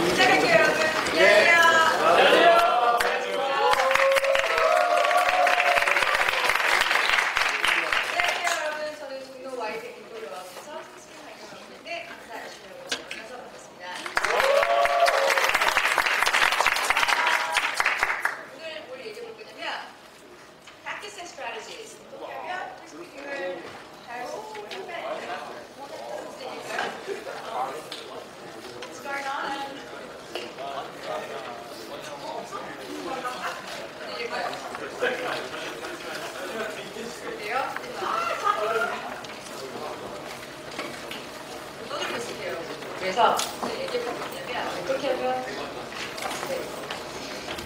시작할게요, 여러분. 안녕하세요. 그래서 얘기를 해보냐면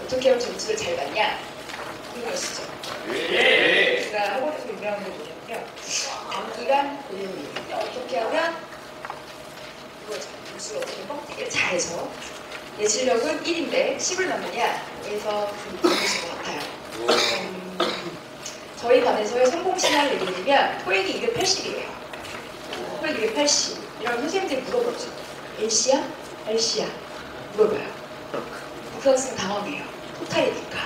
어떻게 하면 점수를 잘 받냐 이런 것이죠. 제가 학원에서 유명한 게 뭐냐면요, 단기간 고용이 어떻게 하면 이거죠. 점수를 어떻게 뻥튀기를 잘해서 내 실력은 1인데 10을 넘느냐 에서 보신 것 같아요. 저희 반에서의 성공 신화를 얘기해드리면 토익이 280이에요. 토익 280 이런 선생님들이 물어보죠. LC야? LC야? 물어봐요. 그 학생 당황해요. 토탈이니까.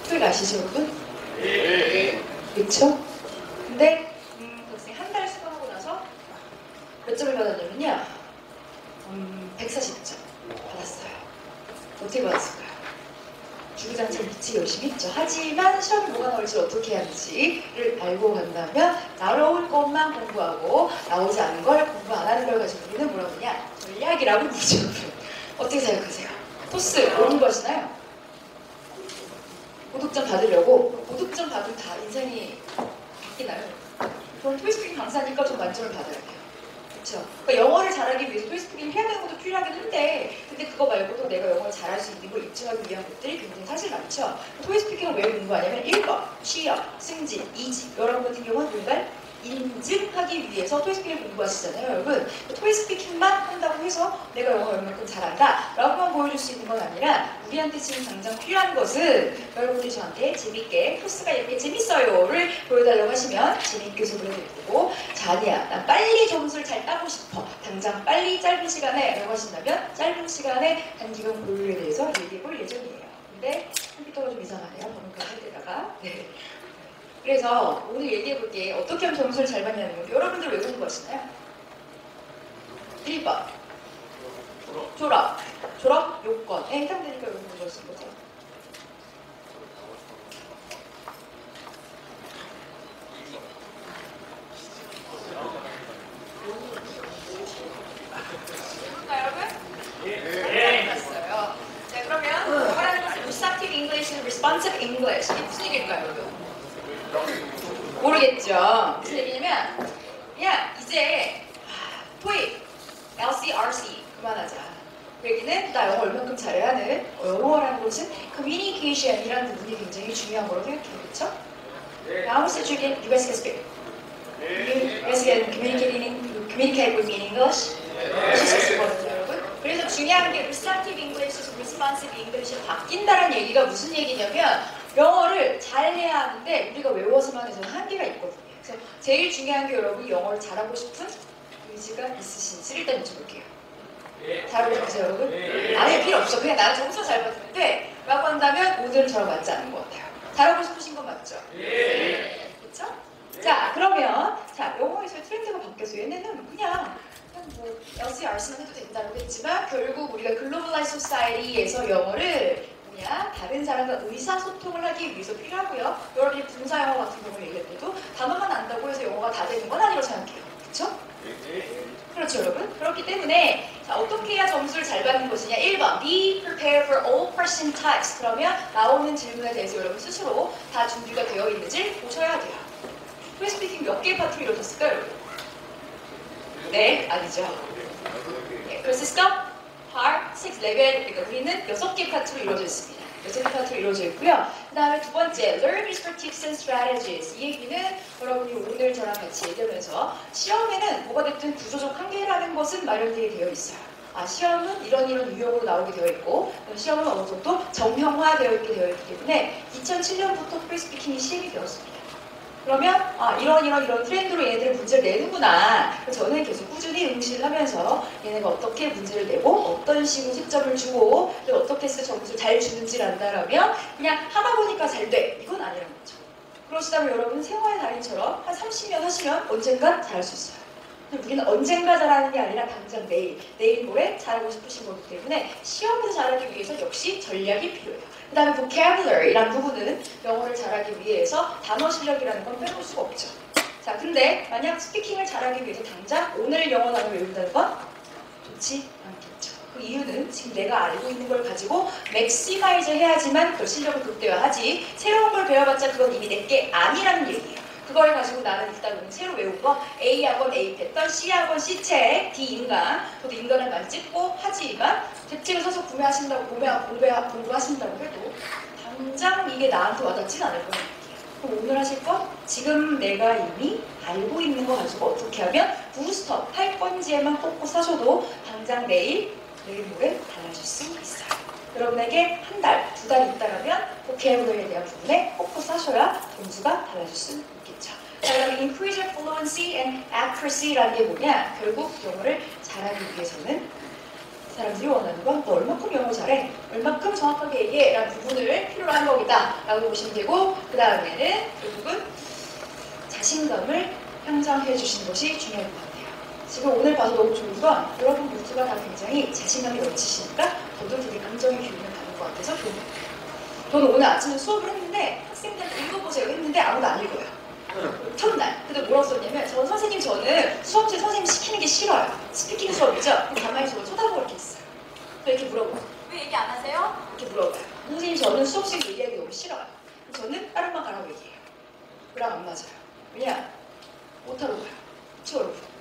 토익 아시죠, 여러분? 네. 그렇죠? 근데 그 학생 한 달 수강하고 나서 몇 점을 받았냐면요, 140점 받았어요. 어떻게 받았을까요? 주구장창 미치게 열심히 했죠. 하지만 시험에 뭐가 나올지 어떻게 해야 하는지를 알고 간다면 나올 것만 공부하고 나오지 않은 걸 공부 안 하는 걸 가지고 우리는 뭐라고 하냐? 전략이라고 부르죠. 어떻게 생각하세요? 토스 옳은 것이나요? 고득점 받으려고 고득점 받으면 다 인생이 바뀌나요? 저는 토익스피킹 강사니까 좀 만점을 받아야 돼요. 그렇죠? 그러니까 영어를 잘하기 위해서 토익스피킹을 해야 되는 것도 필요하긴 한데, 근데 그거 말고도 내가 영어를 잘할 수 있는 걸 입증하기 위한 것들이 굉장히 사실 많죠. 토익스피킹을 왜 공부하냐면 1번 취업, 승진, 이직 이런 같은 경우는 우리가 인증하기 위해서 토익스피킹을 공부하시잖아요. 여러분, 토익스피킹만 한다고 해서 내가 영어 얼마큼 잘한다 라고만 보여줄 수 있는 건 아니라 우리한테 지금 당장 필요한 것은 여러분들이 저한테 재밌게 토스가 이렇게 재밌어요를 보여달라고 하시면 재밌게 소개를 해드리고, 자니야 난 빨리 점수를 잘 따고 싶어 당장 빨리 짧은 시간에 라고 하신다면 짧은 시간에 단기간 고율에 대해서 얘기해 볼 예정이에요. 근데 컴퓨터가 좀 이상하네요. 번호까지 할 때다가. 네. 그래서 오늘 얘기해 볼게. 어떻게 하면 점수를 잘 받냐는 건데, 여러분들 왜 공부하시나요? 1번 졸업 요건에 해당되니까 왜 공부하신 거죠? 여러분? 네. 맞았어요. 자, 그러면 말하는 것은 Receptive English, Responsive English. 이게 무슨 얘기일까요, 여러분? 모르겠죠? 무슨 얘기냐면, 그냥 이제 토익, LC, RC 그만하자. 그 얘기는 나 영어 얼만큼 잘해야 하는, 영어라는 것은 Communication이라는 부분이 굉장히 중요한 거라고 생각해요. 그렇죠? How much did you guys can speak? You guys can communicate with me in English? 하실 수 있을 거거든요, 여러분. 그래서 중요한 게 Receptive English에서 Responsive English로 바뀐다는 얘기가 무슨 얘기냐면, 영어를 잘해야 하는데 우리가 외워서만 해서는 한계가 있거든요. 그래서 제일 중요한 게 여러분이 영어를 잘하고 싶은 의지가 있으신지를 일단 여쭤볼게요. 잘하고 싶으세요, 여러분? 아예 필요 없어. 그냥 나는 점수 잘 받으면 돼 라고 한다면 오늘은 저랑 맞지 않는 것 같아요. 잘하고 싶으신 건 맞죠? 그렇죠? 자, 그러면 영어에서의 트렌드가 바뀌었어요. 얘네는 그냥 뭐 LC, RC는 해도 된다고 했지만 결국 우리가 글로벌라이즈 소사이티에서 영어를 그냥 다른 사람과 의사소통을 하기 위해서 필요하고요. 여러분이 분사 영어 같은 경우를 얘기할 때도 단어만 안다고 해서 영어가 다 되는 건 아니라고 생각해요. 그렇죠? 그렇죠, 여러분? 그렇기 때문에 어떻게 해야 점수를 잘 받는 것이냐? 1번 Be prepared for all question types. 그러면 나오는 질문에 대해서 여러분 스스로 다 준비가 되어 있는지 보셔야 돼요. 토익스피킹 몇 개의 파트로 이루어졌을까요, 여러분? 네, 아니죠. 네, 그래서 stop, part, 6 레벨, 그러니까 우리는 6개 파트로 이루어져 있습니다. 6개 파트로 이루어져 있고요. 그 다음에 두 번째, learn perspectives and strategies. 이 얘기는 여러분이 오늘 저랑 같이 얘기하면서 시험에는 뭐가 됐든 구조적 한계라는 것은 마련되게 되어 있어요. 시험은 이런 유형으로 나오게 되어 있고, 시험은 어느 정도 정형화되어 있게 되어 있기 때문에 2007년부터 프리스피킹이 시행이 되었습니다. 그러면 이런 트렌드로 얘네들은 문제를 내는구나. 저는 계속 꾸준히 응시를 하면서 얘네가 어떻게 문제를 내고 어떤 식으로 채점을 주고 또 어떻게 해서 점수를 잘 주는지를 안다라면 그냥 하다 보니까 잘 돼. 이건 아니라는 거죠. 그러시다면 여러분 생활의 달인처럼 한 30년 하시면 언젠간 잘할 수 있어요. 근데 우리는 언젠가 잘하는 게 아니라 당장 내일 모레 잘하고 싶으신 거기 때문에 시험에서 잘하기 위해서 역시 전략이 필요해요. 그 다음에 vocabulary라는 부분은 영어를 잘하기 위해서 단어 실력이라는 건 빼놓을 수가 없죠. 자, 근데 만약 스피킹을 잘하기 위해서 당장 오늘 영어 단어 외운다는 건 좋지 않겠죠. 그 이유는 지금 내가 알고 있는 걸 가지고 맥시마이즈 해야지만 그 실력을 극대화하지 새로운 걸 배워봤자 그건 이미 내게 아니라는 얘기예요. 그걸 가지고 나는 일단 오늘 새로 외운 거 A학원 A 패턴, C학원 C책, D 인강, 저도 인강을 많이 찍고 하지만 책을 사서 구매하신다고 공부하신다고 해도 당장 이게 나한테 와닿진 않을 거예요. 그럼 오늘 하실 거 지금 내가 이미 알고 있는 거 가지고 어떻게 하면 부스트업 할 건지에만 포커스 하셔도 당장 내일 모레 달라질 수 있어요. 여러분에게 한 달, 두 달 있다라면 vocabulary에 대한 부분에 포커스 하셔야 점수가 달라질 수 있겠죠. 자, 그다음에 increase your fluency and accuracy라는 게 뭐냐? 결국 영어를 잘하기 위해서는 사람들이 원하는 건 너 얼마큼 영어 잘해? 얼마큼 정확하게 얘기해? 라는 부분을 필요로 한 거기다 라고 보시면 되고 그 다음에는 결국은 자신감을 향상해 주시는 것이 중요할 것 같아요. 지금 오늘 봐서 너무 좋은 건 여러분 모두가 다 굉장히 자신감이 넘치시니까 저도 되게 감정의 기운을 받는 것 같아서 좋은 것 같아요. 저는 오늘 아침에 수업을 했는데 학생들한테 읽어보세요 했는데 아무도 안 읽어요. 첫날. 근데 뭐라고 썼냐면 저는 수업중에 선생님 시키는 게 싫어요. 스피킹 수업이죠? 가만히 저를 쳐다보고 이렇게 있어요. 이렇게 물어봐요. 왜 얘기 안 하세요? 이렇게 물어봐요. 선생님 저는 수업 시간에 얘기하기 너무 싫어요. 저는 다른 방 가라고 얘기해요. 그랑 안 맞아요. 왜냐? 못하러 가요. 그쵸 여러분?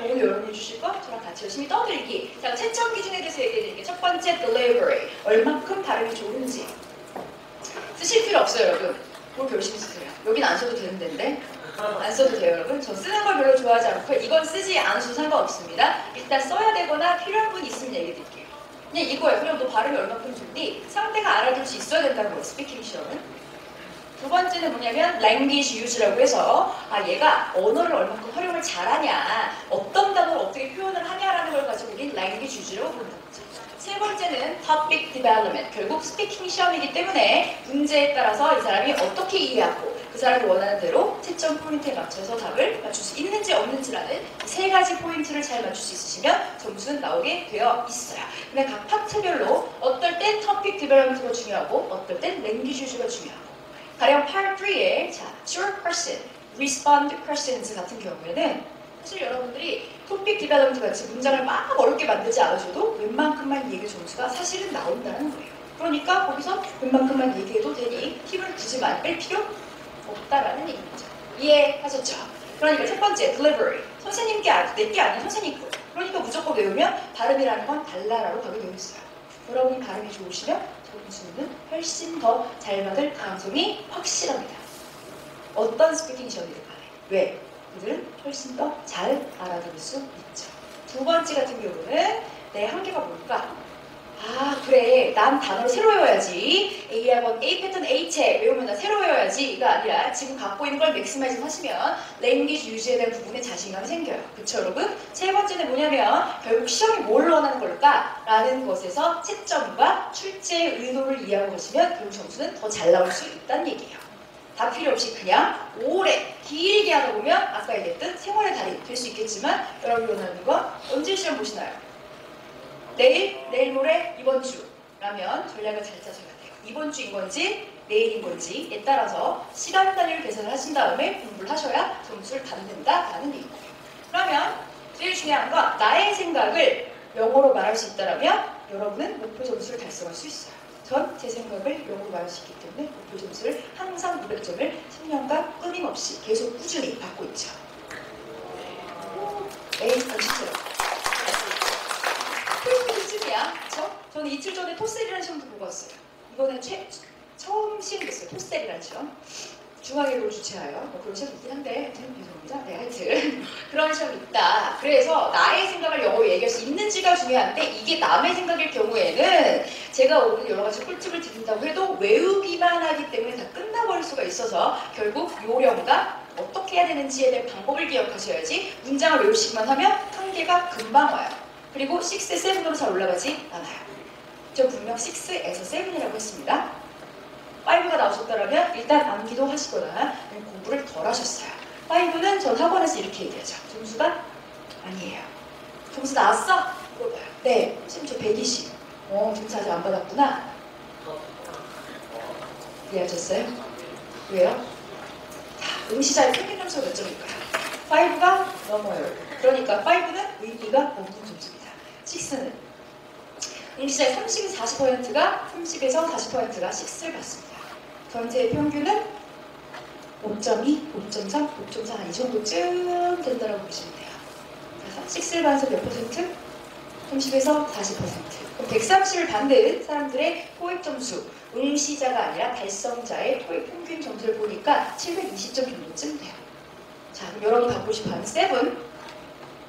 오늘 여러분이 주실 거 저랑 같이 열심히 떠들기. 자, 채점 기준에 대해서 얘기해드릴게요. 첫 번째, delivery. 얼만큼 발음이 좋은지. 쓰실 필요 없어요, 여러분. 뭘 열심히 쓰세요. 여긴 안 써도 되는 데인데. 안 써도 돼요, 여러분. 저 쓰는 걸 별로 좋아하지 않고 이건 쓰지 않으셔도 상관없습니다. 일단 써야 되거나 필요한 분 있으면 얘기해드릴게요. 그냥 이거예요. 그럼 너 발음이 얼만큼 좋니? 상대가 알아들을 수 있어야 된다는 거예요, 스피킹 시험은. 두 번째는 뭐냐면 language use라고 해서 얘가 언어를 얼만큼 활용을 잘하냐, 어떤 단어를 어떻게 표현을 하냐라는 걸 가지고 우린 language use라고 부르는 거죠. 세 번째는 topic development. 결국 스피킹 시험이기 때문에 문제에 따라서 이 사람이 어떻게 이해하고 그 사람이 원하는 대로 채점 포인트에 맞춰서 답을 맞출 수 있는지 없는지라는 세 가지 포인트를 잘 맞출 수 있으시면 점수는 나오게 되어 있어요. 근데 각 파트별로 어떨 땐 topic development가 중요하고 어떨 땐 language use가 중요하고 가령 Part 3의 short question, respond questions 같은 경우에는 사실 여러분들이 토픽 디벨롭먼트 같이 문장을 막 어렵게 만들지 않으셔도 웬만큼만 얘기 점수가 사실은 나온다는 거예요. 그러니까 거기서 웬만큼만 얘기해도 되니 힘을 굳이 많이 뺄 필요 없다라는 얘기죠. 이해하셨죠? 그러니까 첫 번째, delivery. 선생님께 내게 아닌 선생님 거. 그러니까 무조건 외우면 발음이라는 건 달라라고 가게 되어 있어요. 여러분이 발음이 좋으시면 점수는 훨씬 더 잘 받을 가능성이 확실합니다. 어떤 스피킹 시험이든 간에. 왜? 이들은 훨씬 더 잘 알아들을 수 있죠. 두 번째 같은 경우는 내 한계가 뭘까? 그래, 난 단어를 새로 외워야지. A학원 A 패턴 A책 외우면 나 새로 외워야지가 아니라 지금 갖고 있는 걸 맥시마이즈 하시면 랭귀지 유지에 대한 부분에 자신감이 생겨요. 그쵸 여러분? 세 번째는 뭐냐면 결국 시험이 뭘 원하는 걸까? 라는 것에서 채점과 출제의 의도를 이해하고 가시면 결국 점수는 더 잘 나올 수 있다는 얘기예요. 다 필요 없이 그냥 오래 길게 하다 보면 아까 얘기했던 생활의 달인 될 수 있겠지만 여러분이 원하는 건 언제 시험 보시나요? 내일 모레, 이번 주라면 전략을 잘 짜셔야 돼요. 이번 주인 건지 내일인 건지에 따라서 시간 단위를 계산을 하신 다음에 공부를 하셔야 점수를 받는다라는 얘기예요. 그러면 제일 중요한 건 나의 생각을 영어로 말할 수 있다면 여러분은 목표 점수를 달성할 수 있어요. 전 제 생각을 영어로 말할 수 있기 때문에 목표 점수를 항상 200점을 10년간 끊임없이 계속 꾸준히 받고 있죠. 진짜요. 토익이야. 그쵸? 저는 이틀 전에 토셀이라는 시험도 보고 왔어요. 이번에 처음 시행됐어요. 토셀이라는 시험. 중앙일보를 주최하여 그런 시험이 있긴 한데 죄송합니다. 네, 하여튼 그런 시험이 있다. 그래서 나의 생각을 영어로 얘기할 수 있는지가 중요한데 이게 남의 생각일 경우에는 제가 오늘 여러 가지 꿀팁을 드린다고 해도 외우기만 하기 때문에 다 끝나버릴 수가 있어서 결국 요령과 어떻게 해야 되는지에 대한 방법을 기억하셔야지 문장을 외우시기만 하면 한계가 금방 와요. 그리고 6에 7으로 잘 올라가지 않아요. 저 분명 6에서 7이라고 했습니다. 5가 나오셨더라면 일단 암기도 하시거나 공부를 덜 하셨어요. 5는 전 학원에서 이렇게 얘기하죠. 점수가 아니에요. 점수 나왔어? 물어봐요. 네. 선생님 저 120. 점수 아직 안 받았구나. 이해하셨어요? 왜요? 응시자의 평균 점수가 몇 점일까요? 5가 넘어요. 그러니까 5는 의미가 없는 점수입니다. 6는 응시자의 30에서 40%가 30에서 40%가 6를 받습니다. 전체의 평균은 5.2, 5.3, 5.4 이 정도쯤 된다고 보시면 돼요. 그래서 6를 받아서 몇 퍼센트? 30에서 40%. 그럼 130을 받는 사람들의 토익 점수, 응시자가 아니라 달성자의 토익 평균 점수를 보니까 720점 정도쯤 돼요. 자, 그럼 여러분 받고 싶어하는 7?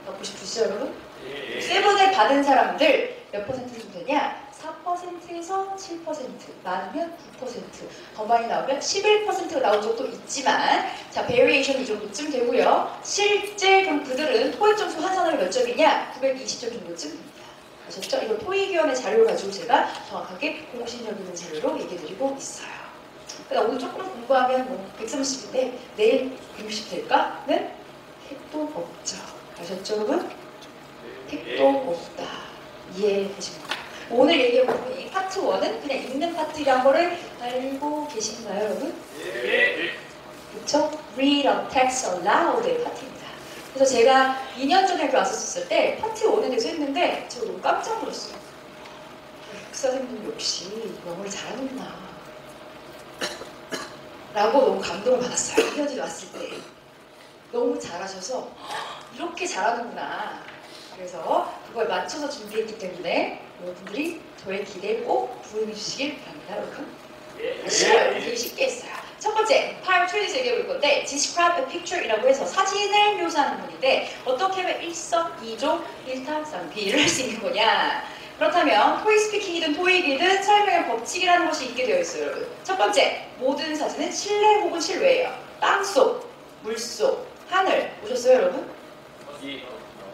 받고 싶으시죠, 여러분? 7을 받은 사람들 몇 퍼센트 정도 되냐? 4%에서 7%, 많으면 9%, 더 많이 나오면 11%가 나온 적도 있지만 자, 베리에이션 이 정도쯤 되고요. 실제 그럼 그들은 토익 점수 환산하면 몇 점이냐? 920점 정도쯤 됩니다. 아셨죠? 이거 토익위원회 자료를 가지고 제가 정확하게 공신력 있는 자료로 얘기해드리고 있어요. 그러니까 오늘 조금 공부하면 뭐 130인데 내일 160 될까?는 택도 없죠. 아셨죠, 여러분? 택도 없다. 이해되십니까? 오늘 얘기해보니 파트 1은 그냥 읽는 파트란 거를 알고 계신가요, 여러분? 그쵸? Read a text aloud의 파트입니다. 그래서 제가 2년 전에 여기 왔었을 때 파트 1에 대해서 했는데 저 너무 깜짝 놀랐어요. 박사님들 역시 영어를 잘하는구나 라고 너무 감동을 받았어요. 2년 전에 왔을 때 너무 잘하셔서 이렇게 잘하는구나. 그래서 그걸 맞춰서 준비했기 때문에 여러분들이 저의 기대에 꼭 부응해 주시길 바랍니다. 여러분. 싫어요. 되게 쉽게 했어요. 첫 번째, 파일 트레이스 얘기해 볼 건데 Describe a picture이라고 해서 사진을 묘사하는 문인데 어떻게 하면 일석이조, 일타삼비를 할 수 있는 거냐. 그렇다면 토익 스피킹이든 토익이든 설명의 법칙이라는 것이 있게 되어 있어요. 여러분. 첫 번째, 모든 사진은 실내 혹은 실외예요. 땅속, 물속, 하늘. 보셨어요, 여러분?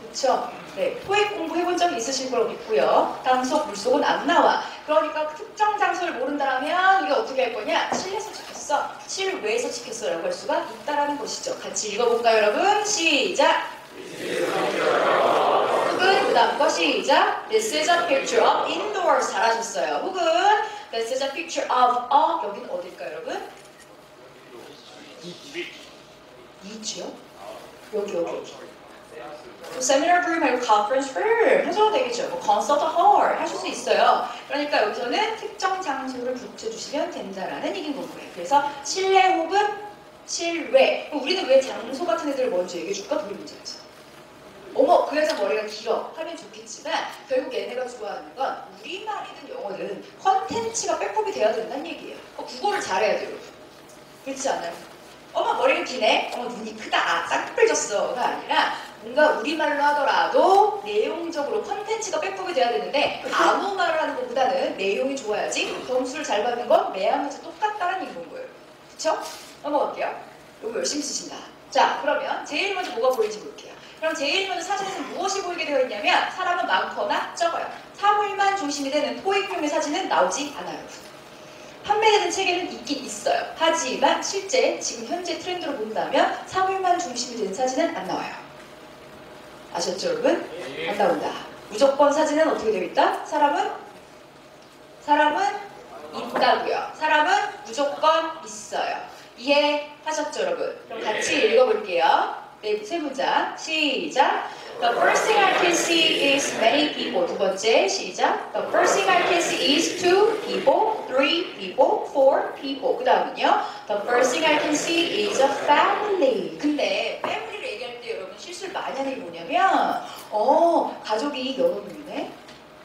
그쵸? 네, 토익 공부해본 적이 있으실 거라고 믿고요. 땅속, 물속은 안 나와. 그러니까 특정 장소를 모른다면 이게 어떻게 할 거냐? 실내에서 찍혔어, 실외에서 찍혔어 라고 할 수가 있다라는 것이죠. 같이 읽어볼까요, 여러분? 시작! 혹은 그 다음 거 시작! This is a picture of indoors. 잘하셨어요. 혹은 This is a picture of a 여긴 어딜까요, 여러분? 이지요? 여기. 세미나 room 말고 conference room 하셔도 되겠죠. 뭐 concert hall 하실 수 있어요. 그러니까 여기서는 특정 장소를 붙여주시면 된다라는 얘기인 거고요. 그래서 실내 혹은 실외. 우리는 왜 장소 같은 애들을 먼저 얘기해줄까? 우리 문제에서. 어머, 그 여자 머리가 길어 하면 좋겠지만 결국 얘네가 좋아하는 건 우리말이든 영어든 컨텐츠가 백업이 돼야 된다는 얘기예요. 국어를 잘해야 돼요. 그렇지 않아요? 어머, 머리가 기네? 어머, 눈이 크다. 쌍꺼풀 졌어가 아니라 뭔가 우리말로 하더라도 내용적으로 컨텐츠가 백업이 돼야 되는데 아무 말을 하는 것보다는 내용이 좋아야지 점수를 잘 받는 건 매하면서 똑같다는 얘기인 거예요. 그쵸? 넘어갈게요. 이거 열심히 쓰신다. 자, 그러면 제일 먼저 뭐가 보이는지 볼게요. 그럼 제일 먼저 사진에서 무엇이 보이게 되어 있냐면 사람은 많거나 적어요. 사물만 중심이 되는 토익용의 사진은 나오지 않아요. 판매되는 책에는 있긴 있어요. 하지만 실제 지금 현재 트렌드로 본다면 사물만 중심이 되는 사진은 안 나와요. 아셨죠, 여러분? 안 나온다. 무조건 사진은 어떻게 되어 있다? 사람은 있다고요. 사람은 무조건 있어요. 이해하셨죠, 여러분? 그럼 같이 읽어볼게요. 네, 세 문장. 시작. The first thing I can see is many people. 두 번째, 시작. The first thing I can see is 2 people, 3 people, 4 people. 그 다음은요. The first thing I can see is a family. 근데 family를 얘기할 때 여러분 실수를 많이 하는 게 뭐냐면 가족이 여러 명이네.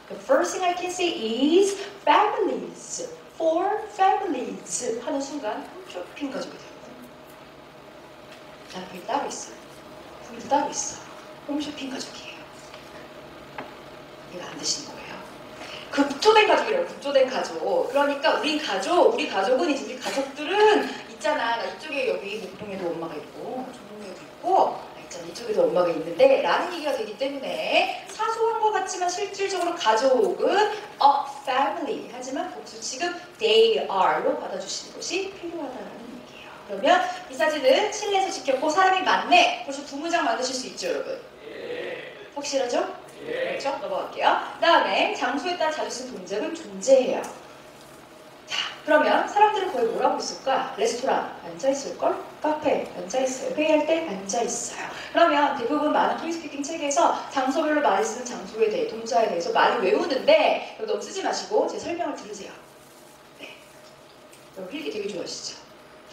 The first thing I can see is families. 4 families. 하는 순간 홈쇼핑 가족이 돼요. 남편이 따로 있어요. 구미도 따로 있어. 홈쇼핑 가족이에요. 이해가 안 되시는 거예요. 급조된 가족이라고, 급조된 가족. 그러니까 우리 가족은 이제 우리 가족들은 있잖아. 나 이쪽에 여기 목동에도 엄마가 있고, 종로에도 있고, 있잖아. 이쪽에도 엄마가 있는데 라는 얘기가 되기 때문에 사소한 것 같지만 실질적으로 가족은 a family. 하지만 복수 취급 they are로 받아주시는 것이 필요하다는 얘기예요. 그러면 이 사진은 실내에서 찍혔고 사람이 많네. 벌써 두 문장 만드실 수 있죠, 여러분? 확실하죠? 그렇죠? 넘어갈게요. 그 다음에 장소에 따라 자주 쓴 동작은 존재해요. 자, 그러면 사람들은 거의 뭘 하고 있을까? 레스토랑 앉아있을걸? 카페 앉아있어요. 회의할 때 앉아있어요. 그러면 대부분 많은 토익스피킹 책에서 장소별로 많이 쓰는 장소에 대해, 동사에 대해서 많이 외우는데 너무 쓰지 마시고 제 설명을 들으세요. 네. 여러분 필기 되게 좋아하시죠?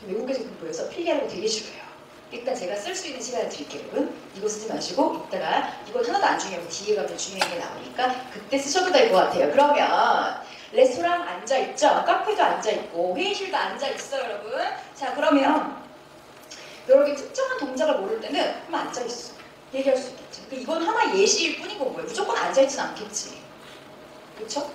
저 외국에서 공부해서 필기하는 거 되게 싫어해요. 일단 제가 쓸 수 있는 시간을 드릴게요, 여러분. 이거 쓰지 마시고 이따가 이건 하나도 안 중요하고 뒤에 가면 중요한 게 나오니까 그때 쓰셔도 될 것 같아요. 그러면 레스토랑 앉아있죠? 카페도 앉아있고 회의실도 앉아있어, 여러분. 자, 그러면 여러분이 특정한 동작을 모를 때는 그럼 앉아있어. 얘기할 수 있겠죠. 그러니까 이건 하나 예시일 뿐인 거고요. 무조건 앉아있진 않겠지. 그렇죠?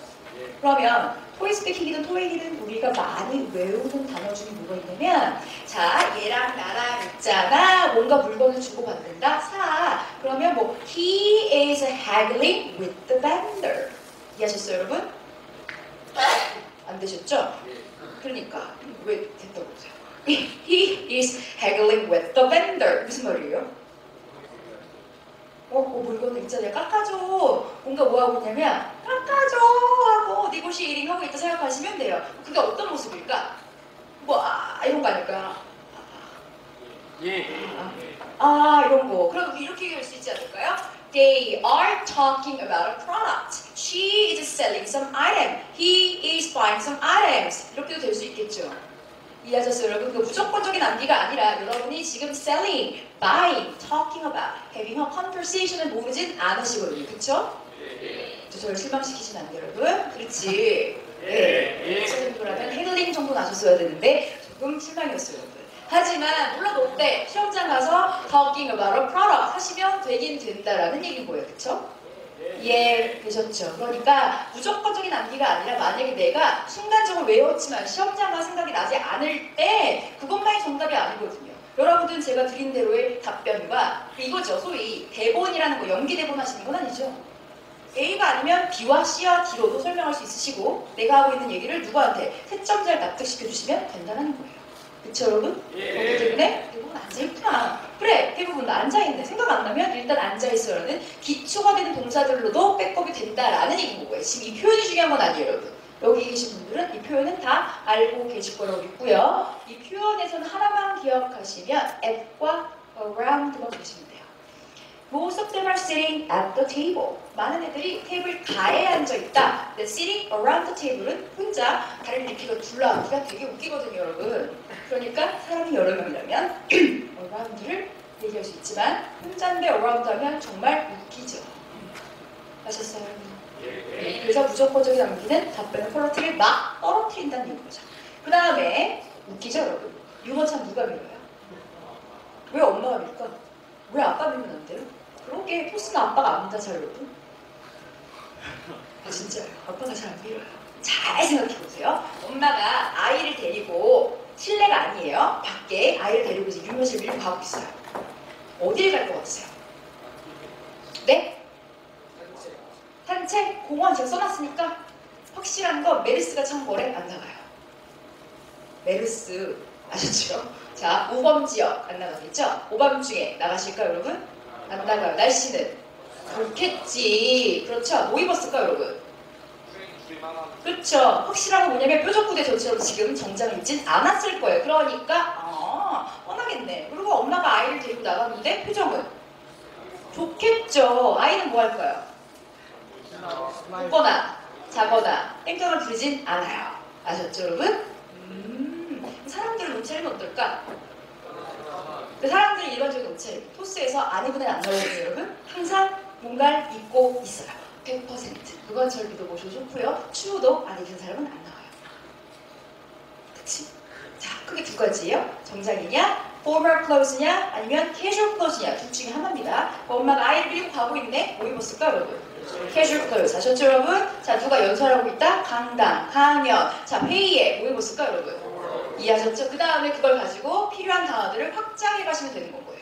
그러면 토익스피킹이든 토익이든 우리가 많이 외우는 단어 중에 뭐가 있냐면 자, 얘랑 나랑 있잖아. 뭔가 물건을 주고받는다. 사. 그러면 뭐 he is haggling with the vendor. 이해하셨어요, 여러분? 안 되셨죠? 그러니까 왜 됐다고 보세요. He is haggling with the vendor. 무슨 말이에요? 물건을 있잖아요. 깎아줘. 뭔가 뭐 하고 있냐면 깎아줘 하고 네고시에이팅 하고 있다 생각하시면 돼요. 그게 어떤 모습일까? 이런 거 아닐까요? 이런 거. 그럼 이렇게 얘기할 수 있지 않을까요? They are talking about a product. She is selling some item. He is buying some items. 이렇게도 될 수 있겠죠. 이해하셨어요, 여러분? 그 무조건적인 암기가 아니라 여러분이 지금 selling, buying, talking about, having a conversation을 모르진 않으시거든요. 그쵸? 저를 실망시키시면 안 돼요, 여러분. 그렇지. 네. 정도라면 handling 정도는 아셨어야 되는데 조금 실망이었어요, 여러분. 하지만 물론 어때? 시험장 가서 talking about a product 하시면 되긴 된다라는 얘기인 거예요. 그쵸? 예, 되셨죠. 그러니까 무조건적인 암기가 아니라 만약에 내가 순간적으로 외웠지만 시험장과 생각이 나지 않을 때 그것만이 정답이 아니거든요. 여러분들은 제가 드린 대로의 답변과 이거죠. 소위 대본이라는 거, 연기 대본 하시는 건 아니죠. A가 아니면 B와 C와 D로도 설명할 수 있으시고 내가 하고 있는 얘기를 누구한테 채점 잘 납득시켜 주시면 된다는 거예요. 그쵸, 여러분? 그렇기 때문에 대부분 앉아있구나. 그래, 대부분 앉아있네. 생각 안 나면 일단 앉아있어라는 기초가 되는 동사들로도 백업이 된다라는 얘기인 거고요. 지금 이 표현이 중요한 건 아니에요, 여러분. 여기 계신 분들은 이 표현은 다 알고 계실 거라고 믿고요. 이 표현에서는 하나만 기억하시면 at과 around만 보시면 돼요. Most of them are sitting at the table. 많은 애들이 테이블 가에 앉아있다. The sitting around the table은 혼자 다리를 이렇게 둘러앉기가 되게 웃기거든요, 여러분. 그러니까 사람이 여러 명이라면 around를 얘기할 수 있지만 혼자인데 around 하면 정말 웃기죠. 아셨어요? 네. 그래서 무조건적인 암기는 답변의 퀄리티를 막 떨어뜨린다는 얘기죠. 그 다음에 웃기죠, 여러분? 유머 참 누가 밀어요? 왜 엄마가 밀까? 왜 아빠 밀면 안 돼요? 그러게 토스는 아빠가 안 민다 잘 여러분. 진짜요. 아빠가 잘 안 밀어요. 잘 생각해보세요. 엄마가 아이를 데리고 실내가 아니에요. 밖에 아이를 데리고 이제 유모실 밀고 가고 있어요. 어디를 갈 것 같으세요? 네? 산책? 공원 제가 써놨으니까 확실한 건 메르스가 창궐에 안 나가요. 메르스 아셨죠? 자, 모범지역 안 나가겠죠? 오밤중에 나가실까요, 여러분? 안 나가요. 날씨는? 좋겠지. 그렇죠? 뭐 입었을까요, 여러분? 그렇죠. 확실한 건 뭐냐면 뾰족부대 전체로 지금 정장을 입진 않았을 거예요. 그러니까 뻔하겠네. 그리고 엄마가 아이를 데리고 나갔는데 표정은? 좋겠죠. 아이는 뭐 할까요? 웃거나 자거나 땡깡을 부리진 않아요. 아셨죠, 여러분? 사람들은 옷차림은 어떨까? 그 사람들이 일반적인 옷차림, 토스에서 안 입은 애는 안 나오거든요, 여러분. 항상 뭔가를 입고 있어요. 100%. 그건 절 믿어보셔도 좋고요. 추워도 안 입은 사람은 안 나와요. 그치? 자, 크게 두 가지예요. 정장이냐, formal clothes냐, 아니면 casual clothes냐. 둘 중에 하나입니다. 엄마가 아이를 밀고 가고 있네. 뭐 입었을까, 여러분? casual clothes. 아셨죠, 여러분? 자, 누가 연설하고 있다? 강당, 강연. 자, 회의에 뭐 입었을까, 여러분? 이해하셨죠? 그 다음에 그걸 가지고 필요한 단어들을 확장해 가시면 되는 거고요.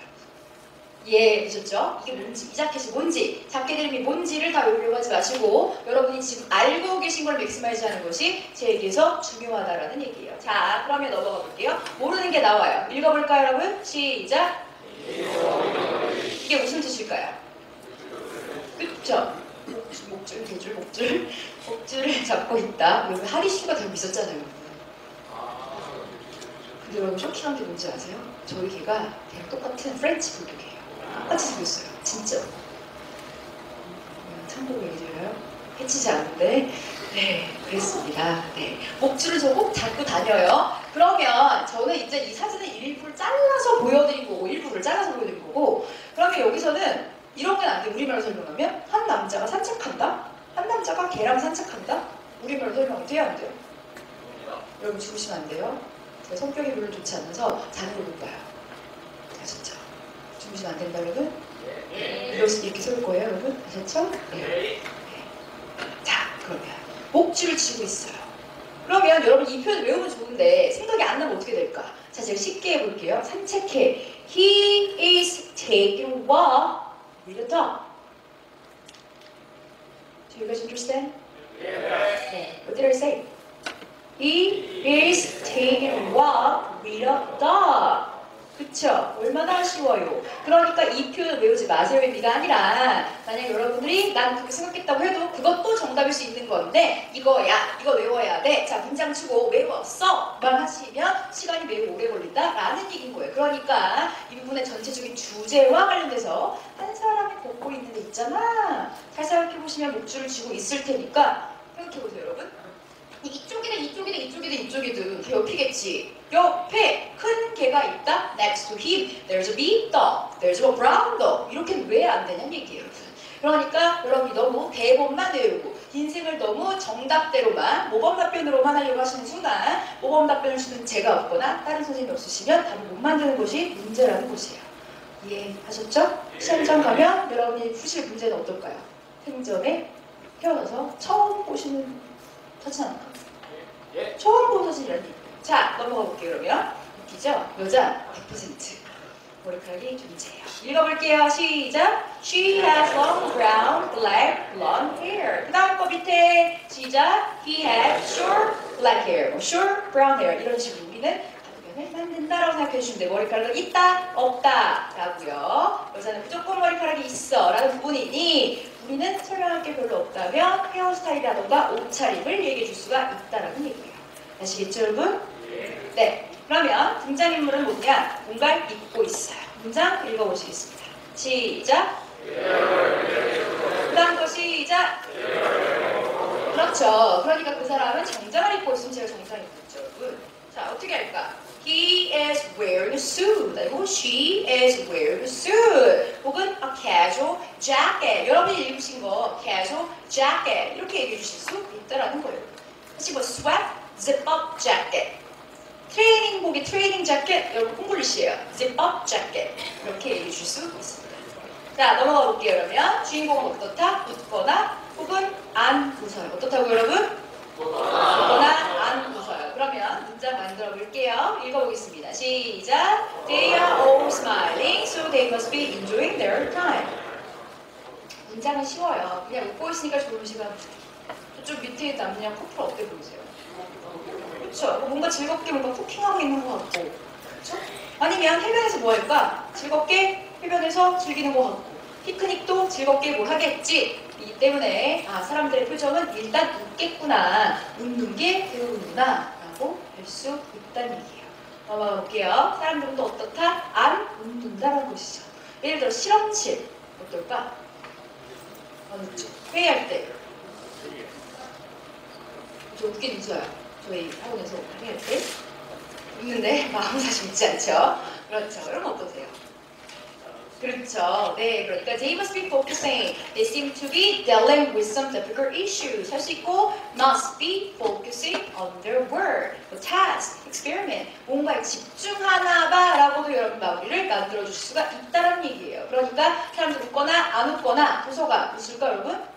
이해되셨죠? 이게 뭔지, 이 자켓이 뭔지, 자켓 이름이 뭔지를 다 외우려고 하지 마시고 여러분이 지금 알고 계신 걸 맥시마이즈 하는 것이 제 얘기에서 중요하다라는 얘기예요. 자, 그러면 넘어가 볼게요. 모르는 게 나와요. 읽어볼까요, 여러분? 시작! 이게 무슨 뜻일까요? 그쵸? 목줄, 대줄, 목줄을 잡고 있다. 여기 하리슈가 되고 있었잖아요. 근데 여러분 쇼킹한 게 뭔지 아세요? 저희 개가 걔랑 똑같은 프렌치 불독이에요. 똑같이 생겼어요. 진짜. 참고로 얘기드려요. 해치지 않는데 네, 그랬습니다. 네. 목줄을 저 꼭 잡고 다녀요. 그러면 저는 이제 이 사진을 일부를 잘라서 보여드린 거고 일부를 잘라서 보여드린 거고 그러면 여기서는 이런 건 안 돼. 우리말로 설명하면 한 남자가 산책한다? 한 남자가 개랑 산책한다? 우리말로 설명은 돼요? 안 돼요? 여러분 죽으시면 안 돼요. 제 성격이 별로 좋지 않아서 잔으로 못 봐요. 아셨죠? 주무시면 안 된다, 여러분? 이렇게 설 거예요, 여러분? 아셨죠? 네. 자, 그러면 목줄을 쥐고 있어요. 그러면 여러분 이 표현 외우면 좋은데 생각이 안 나면 어떻게 될까? 자, 제가 쉽게 해볼게요. 산책해. He is taking a walk with a dog. Do you guys understand? 네. What did I say? He is taking a walk with a dog. 그쵸? 얼마나 쉬워요. 그러니까 이 표현 외우지 마세요. 의미가 아니라 만약 여러분들이 난 그렇게 생각했다고 해도 그것도 정답일 수 있는 건데 이거야. 이거 외워야 돼. 자, 문장 치고 외웠어. 만 하시면 시간이 매우 오래 걸린다. 라는 얘기인 거예요. 그러니까 이 부분의 전체적인 주제와 관련돼서 한 사람이 걷고 있는 데 있잖아. 잘 생각해보시면 목줄을 쥐고 있을 테니까 생각해보세요, 여러분. 이쪽이든 옆이겠지. 옆에 큰 개가 있다. Next to him, there's a big dog, there's a brown dog. 이렇게는 왜 안 되냐는 얘기예요. 그러니까 여러분이 너무 대본만 외우고 인생을 너무 정답대로만 모범 답변으로만 하려고 하시는 순간 모범 답변을 주는 제가 없거나 다른 선생님이 없으시면 답을 못 만드는 것이 문제라는 것이에요. 이해하셨죠? 시험장 가면 여러분이 푸실 문제는 어떨까요? 생전에 태어나서 처음 보시는 사진 아닐까? 처음 보는 사진이라는 얘기예요. 자, 넘어가 볼게요. 그러면 웃기죠? 여자 100% 머리카락이 존재해요. 읽어볼게요. 시작. She has long brown, black, blonde hair. 그 다음 거 밑에 시작. He has short black hair, short brown hair. 이런 식으로 우리는 답변을 만든다라고 생각해 주시면 돼요. 머리카락은 있다, 없다 라고요. 여자는 무조건 머리카락이 있어 라는 부분이니 우리는 설명할 게 별로 없다면 헤어스타일이라던가 옷차림을 얘기해 줄 수가 있다라는 얘기예요. 아시겠죠, 여러분? 네. 그러면 등장인물은 뭐냐? 뭔가를 입고 있어요. 문장 읽어보시겠습니다. 시작. 그 다음 거 시작. 그렇죠. 그러니까 그 사람은 정장을 입고 있으면 제가 정장 입고 있죠, 여러분. 자, 어떻게 할까? He is wearing a suit. 그리고 she is wearing a suit. 혹은 a casual jacket. 여러분이 읽으신 거 casual jacket 이렇게 얘기해 주실 수 있다라는 거예요. 혹시 뭐 sweat, zip-up jacket. 트레이닝복이 트레이닝 자켓, 여러분 콩글리시예요. zip-up jacket 이렇게 얘기해 줄 수 있습니다. 자, 넘어가 볼게요. 그러면 주인공은 어떻다? 웃거나 혹은 안 웃어요. 어떻다고 여러분? 웃거나 안 웃어요. 그러면 문장 만들어 볼게요. 읽어보겠습니다. 시작. They are all smiling, so they must be enjoying their time. 문장은 쉬워요. 그냥 웃고 있으니까 좋은 시간. 저쪽 밑에 남녀 커플 어때 보이세요? 그렇죠? 뭔가 즐겁게 뭔가 쿠킹하고 있는 것 같고, 그렇죠? 아니면 해변에서 뭐 할까? 즐겁게 해변에서 즐기는 것 같고, 피크닉도 즐겁게 뭘 하겠지. 이기 때문에 사람들의 표정은 일단 웃겠구나, 웃는 게 배우는구나 라고 알 수 있다는 얘기예요. 넘어가 볼게요. 사람들은 또 어떻다? 안 웃는다는 것이죠. 예를 들어 실험실 어떨까? 안 웃죠? 회의할 때 저 웃긴 웃어요. 저희 학원에서 회의할 때 웃는데 마음 사실 웃지 않죠? 그렇죠. 여러분 어떠세요? 그렇죠. 네, 그러니까 they must be focusing. They seem to be dealing with some difficult issues. 할 수 있고 must be focusing on their work, the task, experiment. 뭔가에 집중하나 봐라고도 여러분 마무리를 만들어줄 수가 있다는 얘기예요. 그러니까 사람들 웃거나 안 웃거나 도서가 웃을까 여러분?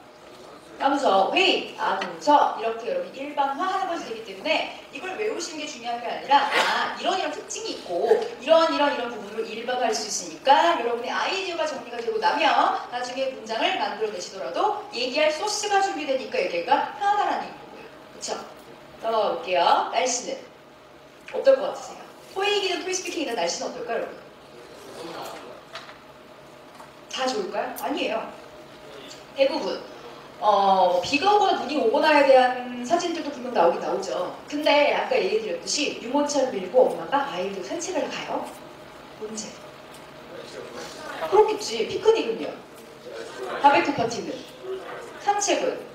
안 웃어. 왜? 안 웃어. 이렇게 여러분 일반화하는 것이 되기 때문에 이걸 외우시는 게 중요한 게 아니라 이런 특징이 있고 이런 부분으로 일반화할 수 있으니까 여러분의 아이디어가 정리가 되고 나면 나중에 문장을 만들어내시더라도 얘기할 소스가 준비되니까 얘기가 편하다는 얘기고요. 그쵸? 넘어가 볼게요. 날씨는 어떨 것 같으세요? 토익이든 토익스피킹이든 날씨는 어떨까요, 여러분? 다 좋을까요? 아니에요. 대부분 비가 오거나 눈이 오거나에 대한 사진들도 분명 나오긴 나오죠. 근데 아까 얘기드렸듯이 유모차를 밀고 엄마가 아이들 산책을 가요. 언제? 그렇겠지. 피크닉은요? 바베큐 파티는? 산책은?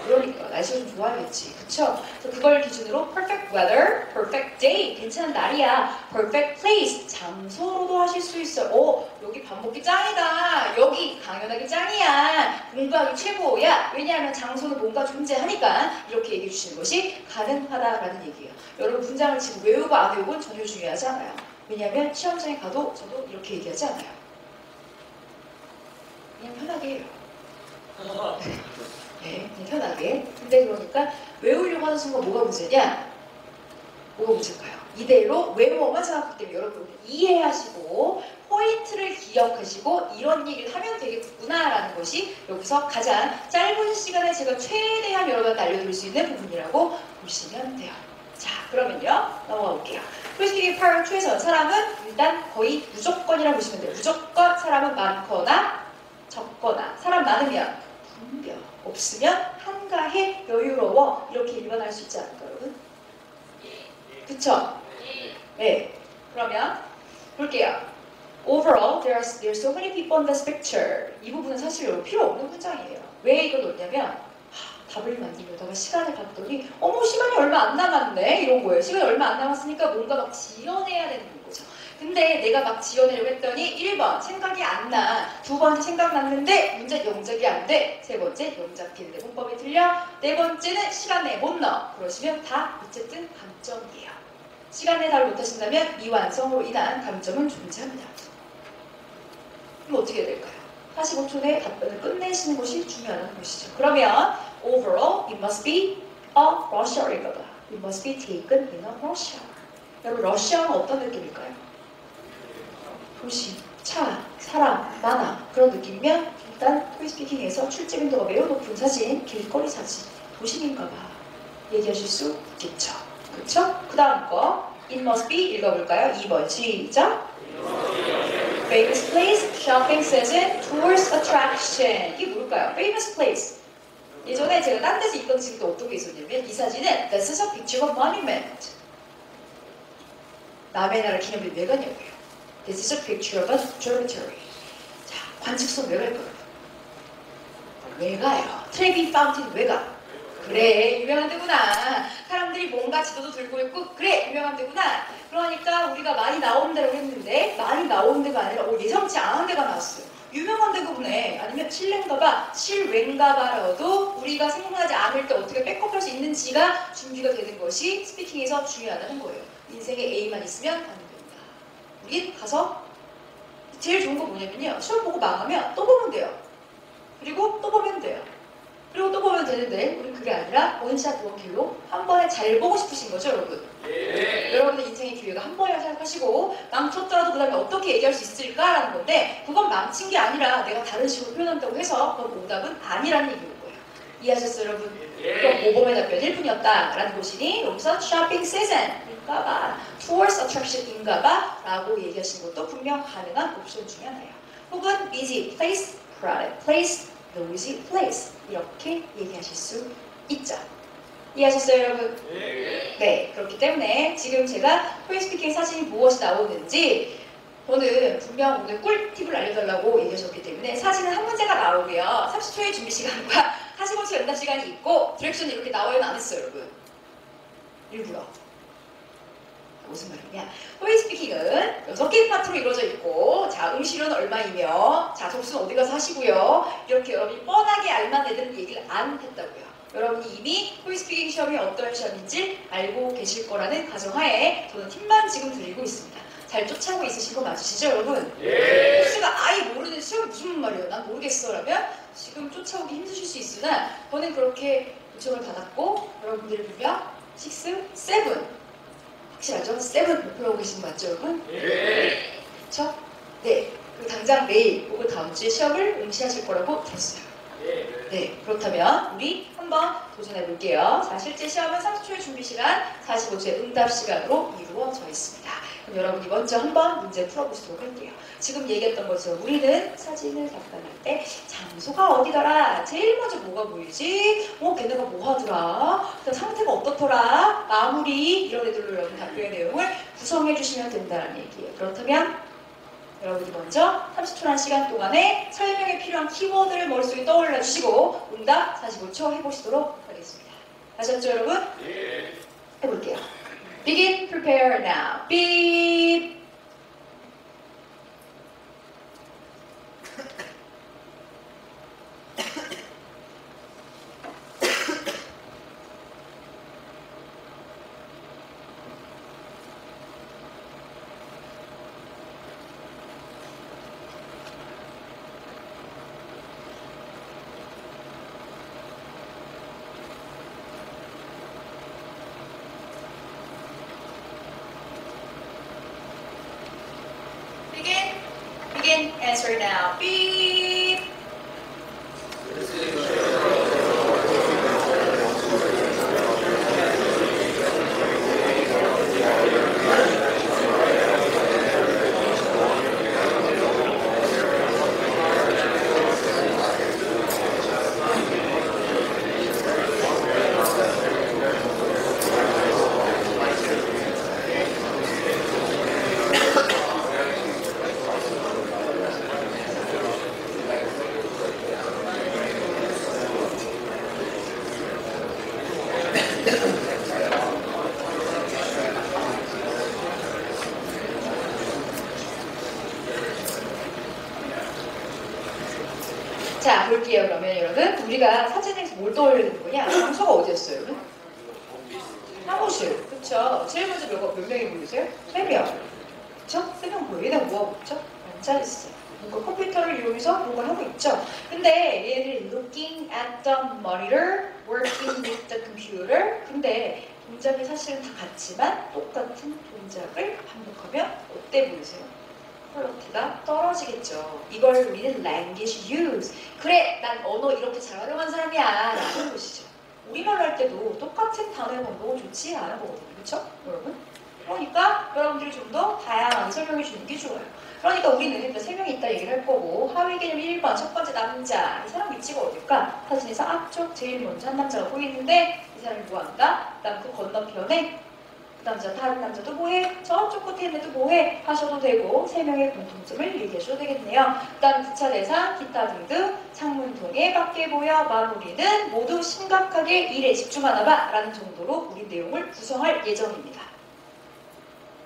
그러니까 날씨가 좀 좋아야겠지. 그쵸? 그래서 그걸 기준으로 perfect weather, perfect day, 괜찮은 날이야. perfect place, 장소로도 하실 수 있어요. 여기 밥 먹기 짱이다. 여기 강연하기 짱이야. 공부하기 최고야. 왜냐하면 장소는 뭔가 존재하니까 이렇게 얘기해 주시는 것이 가능하다라는 얘기예요. 여러분 문장을 지금 외우고 안 외우고는 전혀 중요하지 않아요. 왜냐하면 시험장에 가도 저도 이렇게 얘기하지 않아요. 그냥 편하게 해요. 네, 그냥 편하게. 근데 그러니까 외우려고 하는 순간 뭐가 문제냐? 뭐가 문제일까요? 이대로 외워만 생각하기 때문에 여러분 이해하시고 포인트를 기억하시고 이런 얘기를 하면 되겠구나라는 것이 여기서 가장 짧은 시간에 제가 최대한 여러분한테 알려드릴 수 있는 부분이라고 보시면 돼요. 자, 그러면요. 넘어가 볼게요. 프리스피킹 파트 2에서 사람은 일단 거의 무조건이라고 보시면 돼요. 무조건 사람은 많거나 적거나 사람 많으면 분별 없으면 한가해 여유로워 이렇게 일반할 수 있지 않을까요, 여러분? 그쵸? 네. 그러면 볼게요. Overall, there's so many people in this picture. 이 부분은 사실 필요 없는 문장이에요. 왜 이걸 넣냐면 답을 만들려다가 시간을 봤더니 어머 시간이 얼마 안 남았네 이런 거예요. 시간이 얼마 안 남았으니까 뭔가 막 지어내야 되는 거죠. 근데 내가 막 지어내려고 했더니 1번 생각이 안 나, 두 번째 생각났는데 문제 영작이 안 돼, 세 번째 영작했는데 문법이 틀려, 네 번째는 시간 내에 못 넣어. 그러시면 다 어쨌든 감점이에요. 시간 내에 답을 못하신다면 미완성으로 인한 감점은 존재합니다. 그럼 어떻게 해야 될까요? 45초 내에 답변을 끝내시는 것이 중요한 것이죠. 그러면 overall, it must be a rush hour이거든. It must be taken in a rush hour. 여러분, rush hour은 어떤 느낌일까요? 도시, 차, 사람, 많아 그런 느낌이면 일단 토익스피킹에서 출제 빈도가 매우 높은 사진, 길거리 사진, 도심인가봐 얘기하실 수 있겠죠. 그렇죠? 그 다음 거 It must be 읽어볼까요? 2번 시작. Famous place, shopping season, tourist attraction. 이게 뭘까요? Famous place. 예전에 제가 딴 데서 있던 집도 어떻게 있었냐면 이 사진은 This is a picture of monument. 남의 나라 기념비 왜 가냐고요. This is a picture of a observatory. 자, 관측선 왜 갈까요? 왜 가요? 트레비 파운틴 왜 가? 그래, 유명한 데구나. 사람들이 뭔가 지도도 들고 있고 그래, 유명한 데구나. 그러니까 우리가 많이 나오는 데라고 했는데 많이 나오는 데가 아니라 예상치 않은 데가 나왔어요. 유명한 데가 보네. 아니면 실례인가봐, 실외인가봐라도 우리가 생각하지 않을 때 어떻게 백업할 수 있는지가 준비가 되는 것이 스피킹에서 중요하다는 거예요. 인생에 A만 있으면 안 된다. 우린 가서 제일 좋은 거 뭐냐면요. 시험 보고 망하면 또 보면 돼요. 그리고 또 보면 돼요. 그리고 또 보면 되는데 우린 그게 아니라 원샷 원킬로 한 번에 잘 보고 싶으신 거죠, 여러분? 예. 여러분의 인생의 기회가 한 번이라고 생각하시고 망쳤더라도 그 다음에 어떻게 얘기할 수 있을까라는 건데 그건 망친 게 아니라 내가 다른 식으로 표현한다고 해서 그건 오답은 아니라는 얘기인 거예요. 이해하셨어요, 여러분? 예. 그럼 5번의 답변 1분이었다라는 것이니 여기서 shopping season인가봐, tourist attraction인가봐 라고 얘기하시는 것도 분명 가능한 옵션 중에 하나예요. 혹은 busy place, crowded place, noisy place 이렇게 얘기하실 수 있죠. 이해하셨어요, 여러분? 네, 그렇기 때문에 지금 제가 토익스피킹 사진이 무엇이 나오는지 저는 분명 오늘 꿀팁을 알려달라고 얘기하셨기 때문에 사진은 한 문제가 나오고요. 30초의 준비 시간과 45초 연답 시간이 있고 디렉션이 이렇게 나와요는 안 했어요, 여러분. 일부러. 무슨 말이냐? 토익 스피킹은 6개의 파트로 이루어져 있고, 자, 응시료는 얼마이며, 자, 접수는 어디 가서 하시고요. 이렇게 여러분이 뻔하게 알만 애들은 얘기를 안 했다고요. 여러분이 이미 토익 스피킹 시험이 어떤 시험인지 알고 계실 거라는 가정하에 저는 팁만 지금 드리고 있습니다. 잘 쫓아오고 있으신 거 맞으시죠, 여러분? 예. 혹시가 아예 모르는 시험이 무슨 말이에요? 난 모르겠어 라면 지금 쫓아오기 힘드실 수 있으나 저는 그렇게 요청을 받았고 여러분들이 보면 6, 7 확실하죠? 7 목표하고 계신 거 맞죠, 여러분? 예. 그렇죠? 네. 그리고 당장 내일 혹은 다음 주에 시험을 응시하실 거라고 들었어요. 네, 그렇다면 우리 한번 도전해 볼게요. 자, 실제 시험은 30초의 준비 시간, 45초의 응답 시간으로 이루어져 있습니다. 그럼 여러분이 먼저 한번 문제 풀어보시도록 할게요. 지금 얘기했던 것처럼 우리는 사진을 작성할 때 장소가 어디더라? 제일 먼저 뭐가 보이지? 걔네가 뭐 하더라? 그다음 상태가 어떻더라? 마무리 이런 애들로 여러분 답변의 내용을 구성해 주시면 된다는 얘기예요. 그렇다면 여러분이 먼저 30초라는 시간 동안에 설명에 필요한 키워드를 머릿속에 떠올려 주시고 응답 45초 해보시도록 하겠습니다. 아셨죠, 여러분? 예. 해볼게요. Begin, prepare now. Beep. Begin, answer now. Beep. 자, 볼게요. 그러면 여러분, 우리가 사진에서 뭘 떠올리는 거냐? 장소가 어디였어요, 여러분? 사무실, 그쵸? 제일 먼저 몇 명이 보이세요? 3명. 그쵸? 3명 보여요. 얘네가 뭐하고 있죠? 앉아있어요. 뭔가 컴퓨터를 이용해서 뭔가 하고 있죠? 근데 얘네들이 looking at the monitor, working with the computer. 근데 동작이 사실은 다 같지만 똑같은 동작을 반복하면 어때 보이세요? 퀄리티가 떨어지겠죠. 이걸 우리는 language use. 그래, 난 언어 이렇게 잘 활용한 사람이야 라는 것이죠. 우리말로 할 때도 똑같은 단어의 반복은 좋지 않은 거거든요. 그렇죠? 여러분? 그러니까 여러분들이 좀 더 다양하게 설명해 주는 게 좋아요. 그러니까 우리는 일단 3명이 있다 얘기를 할 거고 하위 개념 1번 첫 번째 남자. 이 사람 위치가 어딜까? 사진에서 앞쪽 제일 먼저 한 남자가 보이는데 이 사람이 뭐 한다? 그다음 그 건너편에 남자, 다른 남자도 뭐해? 저쪽 끝에 있는 애도 뭐해? 하셔도 되고 3명의 공통점을 얘기하셔도 되겠네요. 일단 부차 대상, 기타 등등, 창문 통해 밖에 보여, 마무리는 모두 심각하게 일에 집중하나 봐 라는 정도로 우리 내용을 구성할 예정입니다.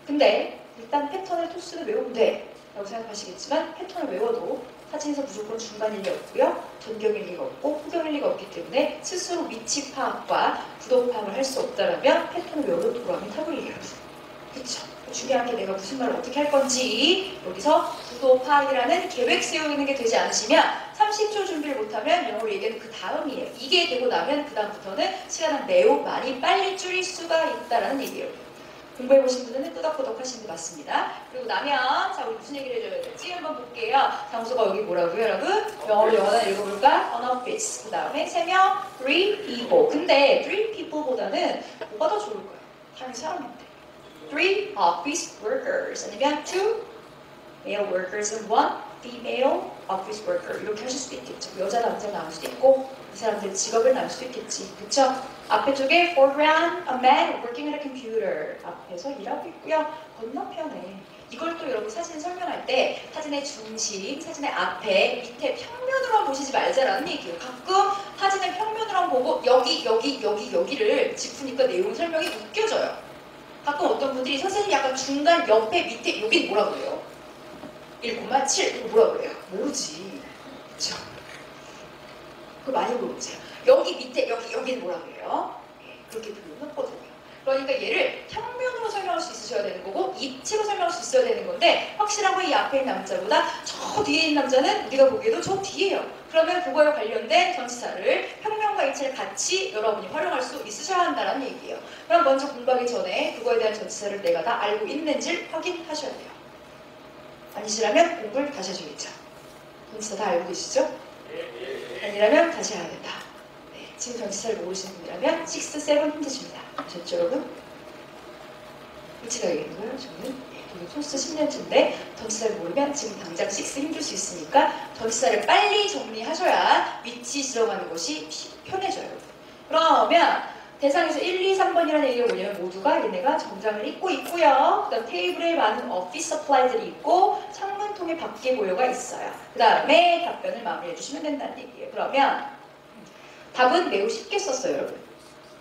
근데 일단 패턴을 토스는 외우면 돼 라고 생각하시겠지만 패턴을 외워도 사진에서 무조건 중간 일리 없고요. 전경 일리가 없고 후경 일리가 없기 때문에 스스로 위치 파악과 구도 파악을 할 수 없다라면 패턴을 외워도 도감이 타버리게요. 그쵸? 중요한 게 내가 무슨 말을 어떻게 할 건지 여기서 구도 파악이라는 계획 세우는 게 되지 않으시면 30초 준비를 못하면 영어로 얘기하는 그 다음이에요. 이게 되고 나면 그 다음부터는 시간을 매우 많이 빨리 줄일 수가 있다는 얘기예요. 공부해보신 분들은 끄덕끄덕 하시는 게 맞습니다. 그리고 나면 자 우리 무슨 얘기를 해줘야 될지 한번 볼게요. 장소가 여기 뭐라고요 여러분? 영어로 하나 읽어볼까? An office. 그 다음에 3명, 3 people. 근데 3 people보다는 뭐가 더 좋을까요? 다른 사람인데 3 office workers 아니면 2 male workers and 1 female office worker 이렇게 하실 수도 있겠죠. 여자 남자 나올 수도 있고 이 사람들 직업을 나올 수도 있겠지. 그쵸? 앞에 쪽에 foreground, a man working at a computer 앞에서 일하고 있고요. 건너편에 이걸 또 여러분 사진 설명할 때 사진의 중심, 사진의 앞에, 밑에 평면으로만 보시지 말자라는 얘기예요. 가끔 사진의 평면으로만 보고 여기를 짚으니까 내용 설명이 웃겨져요. 가끔 어떤 분들이 선생님 약간 중간 옆에 밑에 여긴 뭐라 그래요? 1,7 이거 뭐라 그래요? 모르지. 그쵸? 그거 많이 물어보세요. 여기 밑에 여기는 뭐라 그래요? 네, 그렇게 표현했거든요. 그러니까 얘를 평면으로 설명할 수 있으셔야 되는 거고 입체로 설명할 수 있어야 되는 건데 확실한 건 이 앞에 있는 남자보다 저 뒤에 있는 남자는 우리가 보기에도 저 뒤에요. 그러면 그거에 관련된 전치사를 평면과 입체를 같이 여러분이 활용할 수 있으셔야 한다는 얘기예요. 그럼 먼저 공부하기 전에 그거에 대한 전치사를 내가 다 알고 있는지를 확인하셔야 돼요. 아니시라면 공부를 다시 하셔야겠죠. 전치사 다 알고 계시죠? 아니라면 다시 해야 된다. 네, 지금 전치사를 모르시는 분이라면 6, 7 힘드십니다. 아셨죠 여러분? 일치가 얘기하는 거예요 저는. 네, 소스 10년째인데 전치사를 모르면 지금 당장 6 힘들 수 있으니까 전치사를 빨리 정리하셔야 위치 지정하는 것이 편해져요. 그러면 대상에서 1, 2, 3번이라는 얘기가 뭐냐면 모두가 얘네가 정장을 입고 있고요. 그 다음 테이블에 많은 오피스 서플라이들이 있고 창문통에 밖에 모여가 있어요. 그 다음에 답변을 마무리해 주시면 된다는 얘기예요. 그러면 답은 매우 쉽게 썼어요 여러분.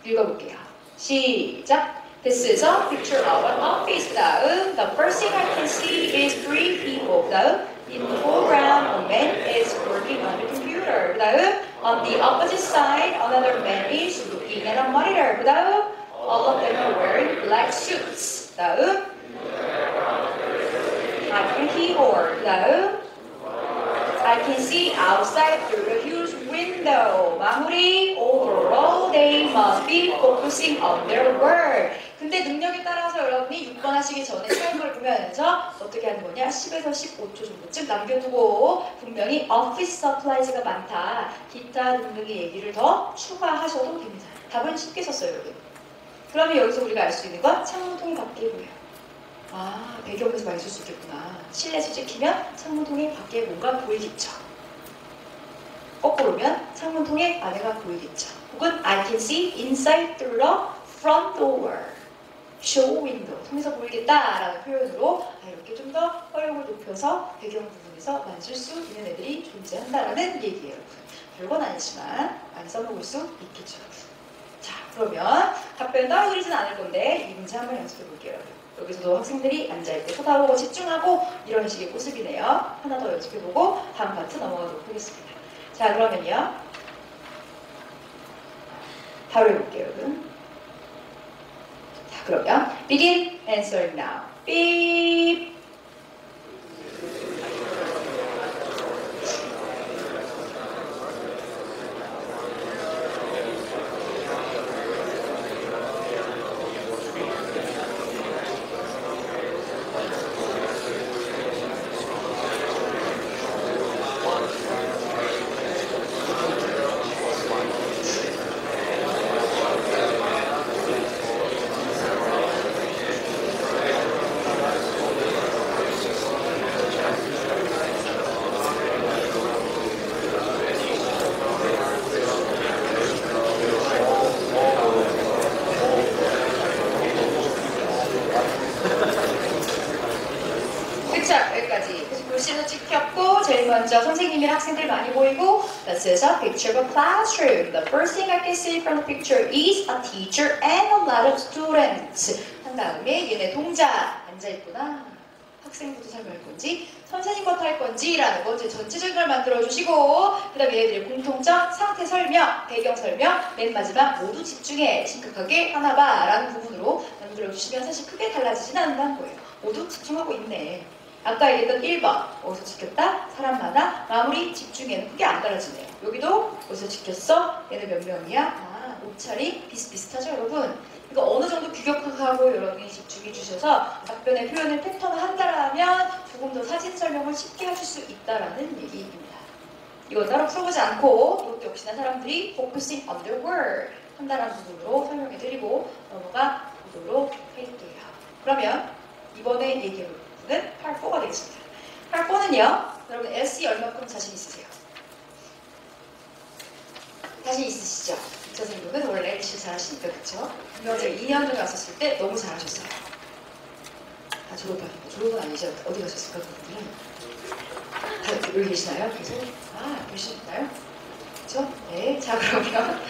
읽어볼게요. 시작! This is a picture of an office. 다음, the first thing I can see is 3 people. 다음, in the foreground, a man is working on the computer. 다음, on the opposite side, another man is looking at a monitor. 다음, all of them are wearing black suits. 다음, I can keyboard. 다음, I can see outside through the huge window. 마무리. Overall, they must be focusing on their work. 근데 능력에 따라서 여러분이 6번 하시기 전에 사용을 보면서 어떻게 하는 거냐? 10에서 15초 정도쯤 남겨두고 분명히 office supplies가 많다. 기타 등등의 얘기를 더 추가하셔도 됩니다. 답은 쉽게 썼어요, 여기. 그러면 여기서 우리가 알 수 있는 건 창문통이 밖에 보여요. 아, 배경에서 많이 쓸 수 있겠구나. 실내에서 찍히면 창문통이 밖에 뭔가 보이겠죠. 거꾸로면 창문통에 안에가 보이겠죠. 혹은 I can see inside through the front door. show window. 통해서 보이겠다라는 표현으로 이렇게 좀 더 활용을 높여서 배경 부분에서 만질 수 있는 애들이 존재한다라는 얘기예요. 별건 아니지만 많이 써먹을 수 있겠죠. 자, 그러면 답변 떨어지진 않을 건데 이 문제 한번 연습해 볼게요. 여기서도 학생들이 앉아있고 쳐다보고 집중하고 이런 식의 모습이네요. 하나 더 연습해보고 다음 파트 넘어가도록 하겠습니다. 자, 그러면요. 바로 해볼게요, 여러분. 자, 그러면 begin answering now. 삐. 먼저 선생님이랑 학생들 많이 보이고 This is a picture of a classroom. The first thing I can see from the picture is a teacher and a lot of students. 한 다음에 얘네 동작 앉아있구나. 학생부터 설명할 건지 선생님부터 할 건지 라는 거 이제 전체적인 걸 만들어주시고 그 다음에 얘네들의 공통점, 상태 설명, 배경 설명 맨 마지막 모두 집중해 심각하게 하나 봐 라는 부분으로 만들어주시면 사실 크게 달라지진 않는다는 거예요. 모두 집중하고 있네. 아까 얘기했던 1번 어디서 지켰다? 사람 많아? 마무리 집중해는 크게 안 달라지네요. 여기도 어디서 지켰어? 얘네 몇 명이야? 아, 옷차림 비슷비슷하죠 여러분? 이거 어느 정도 규격화하고 여러분이 집중해 주셔서 답변의 표현을 패턴화한다라면 조금 더 사진 설명을 쉽게 하실 수 있다라는 얘기입니다. 이건 따로 풀어보지 않고 이것도 역시나 사람들이 focusing on their word 한다라는 부분으로 설명해 드리고 넘어가 보도록 할게요. 그러면 이번에 얘기해 볼 부분은 8.4가 되겠습니다. 8.4는요 여러분 SE 얼마큼 자신 있으세요? 자신 있으시죠? 선생님은 원래 LC 잘하시니까 그쵸? 분명 제가 2년 전에 왔었을 때 너무 잘하셨어요. 다 졸업은 아니죠? 어디 가셨을까 그분들은? 다 여기 계시나요? 계속? 아 계시나요? 그쵸? 네. 자 그러면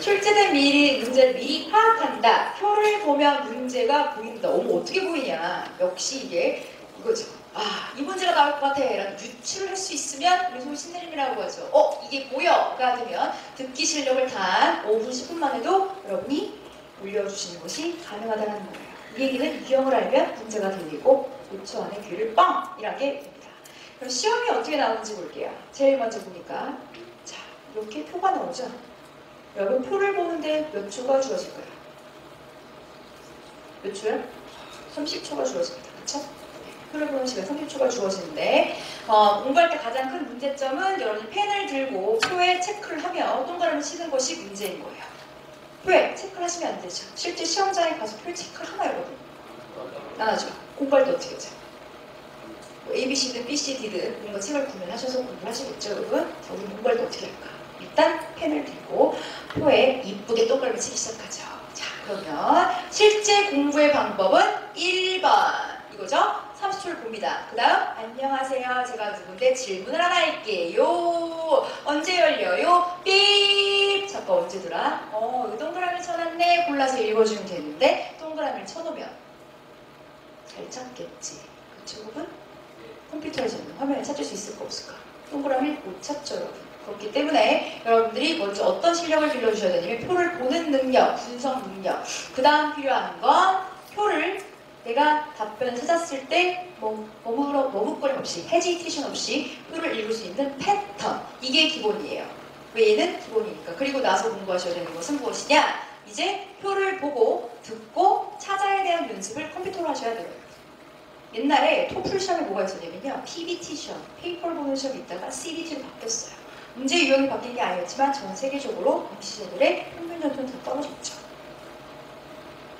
출제된 문제를 미리 파악한다. 표를 보면 문제가 보인다. 어머 어떻게 보이냐. 역시 이게 이거죠. 아, 이 문제가 나올 것 같아 라는 유추를 할 수 있으면 우리 소위 신내림이라고 하죠. 이게 보여가 되면 듣기 실력을 단 5분 10분만 해도 여러분이 올려주시는 것이 가능하다는 거예요. 이 얘기는 유형을 알면 문제가 들리고 5초 안에 귀를 뻥이라게 됩니다. 그럼 시험이 어떻게 나오는지 볼게요. 제일 먼저 보니까 자 이렇게 표가 나오죠. 여러분 표를 보는데 몇 초가 주어질까요? 몇 초요? 30초가 주어집니다. 그렇죠? 표를 보는 시간 30초가 주어지는데 공부할 때 가장 큰 문제점은 여러분이 펜을 들고 표에 체크를 하며 동그라미 치는 것이 문제인 거예요. 표에 체크를 하시면 안 되죠. 실제 시험장에 가서 표에 체크를 하나요, 여러분? 안 하죠. 공부할 때 어떻게 하죠? 뭐 ABC든 BCD든 뭔가 책을 구매하셔서 공부를 하시겠죠, 여러분? 자, 우리 공부할 때 어떻게 할까? 일단 펜을 들고 표에 이쁘게 동그라미 치기 시작하죠. 자, 그러면 실제 공부의 방법은 1번 이거죠? 30초를 봅니다. 그 다음 안녕하세요. 제가 누군데 질문을 하나 할게요. 언제 열려요? 삐 잠깐 언제더라? 여기 동그라미 쳐놨네. 골라서 읽어주면 되는데 동그라미를 쳐놓으면 잘 찾겠지. 그쵸 여러분? 컴퓨터에서는 화면에 찾을 수 있을까 없을까? 동그라미를 못 찾죠 여러분. 그렇기 때문에 여러분들이 먼저 어떤 실력을 길러주셔야 되냐면 표를 보는 능력, 분석 능력. 그 다음 필요한 건 표를 내가 답변을 찾았을 때 머뭇거림 없이, 헤지테이션 없이 표를 읽을 수 있는 패턴. 이게 기본이에요. 왜 얘는 기본이니까. 그리고 나서 공부하셔야 되는 것은 무엇이냐? 이제 표를 보고 듣고 찾아야 대한 연습을 컴퓨터로 하셔야 돼요. 옛날에 토플 시험에 뭐가 있었냐면요. PBT 시험, 페이퍼를 보는 시험이 있다가 CBT로 바뀌었어요. 문제 유형이 바뀐 게 아니었지만 전 세계적으로 MC들의 평균 점수는 다 떨어졌죠.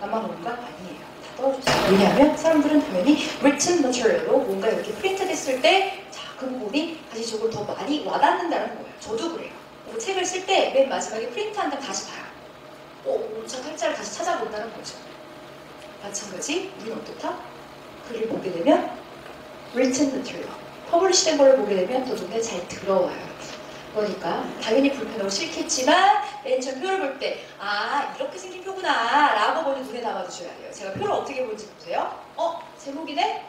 나만 그런가? 아니에요. 떨어졌어요. 왜냐하면 사람들은 당연히 written material로 뭔가 이렇게 프린트 됐을 때 자, 그 부분이 가시적으로 더 많이 와닿는다는 거예요. 저도 그래요. 책을 쓸 때 맨 마지막에 프린트 한 장 다시 봐요. 저 탈자를 다시 찾아본다는 거죠. 마찬가지 우리는 어떻다? 글을 보게 되면 written material, 퍼블리시된 걸 보게 되면 더 눈에 잘 들어와요. 그러니까 당연히 불편하고 싫겠지만 맨 처음 표를 볼 때 이렇게 생긴 표구나 라고 먼저 눈에 담아두셔야 돼요. 제가 표를 어떻게 보는지 보세요. 제목이네?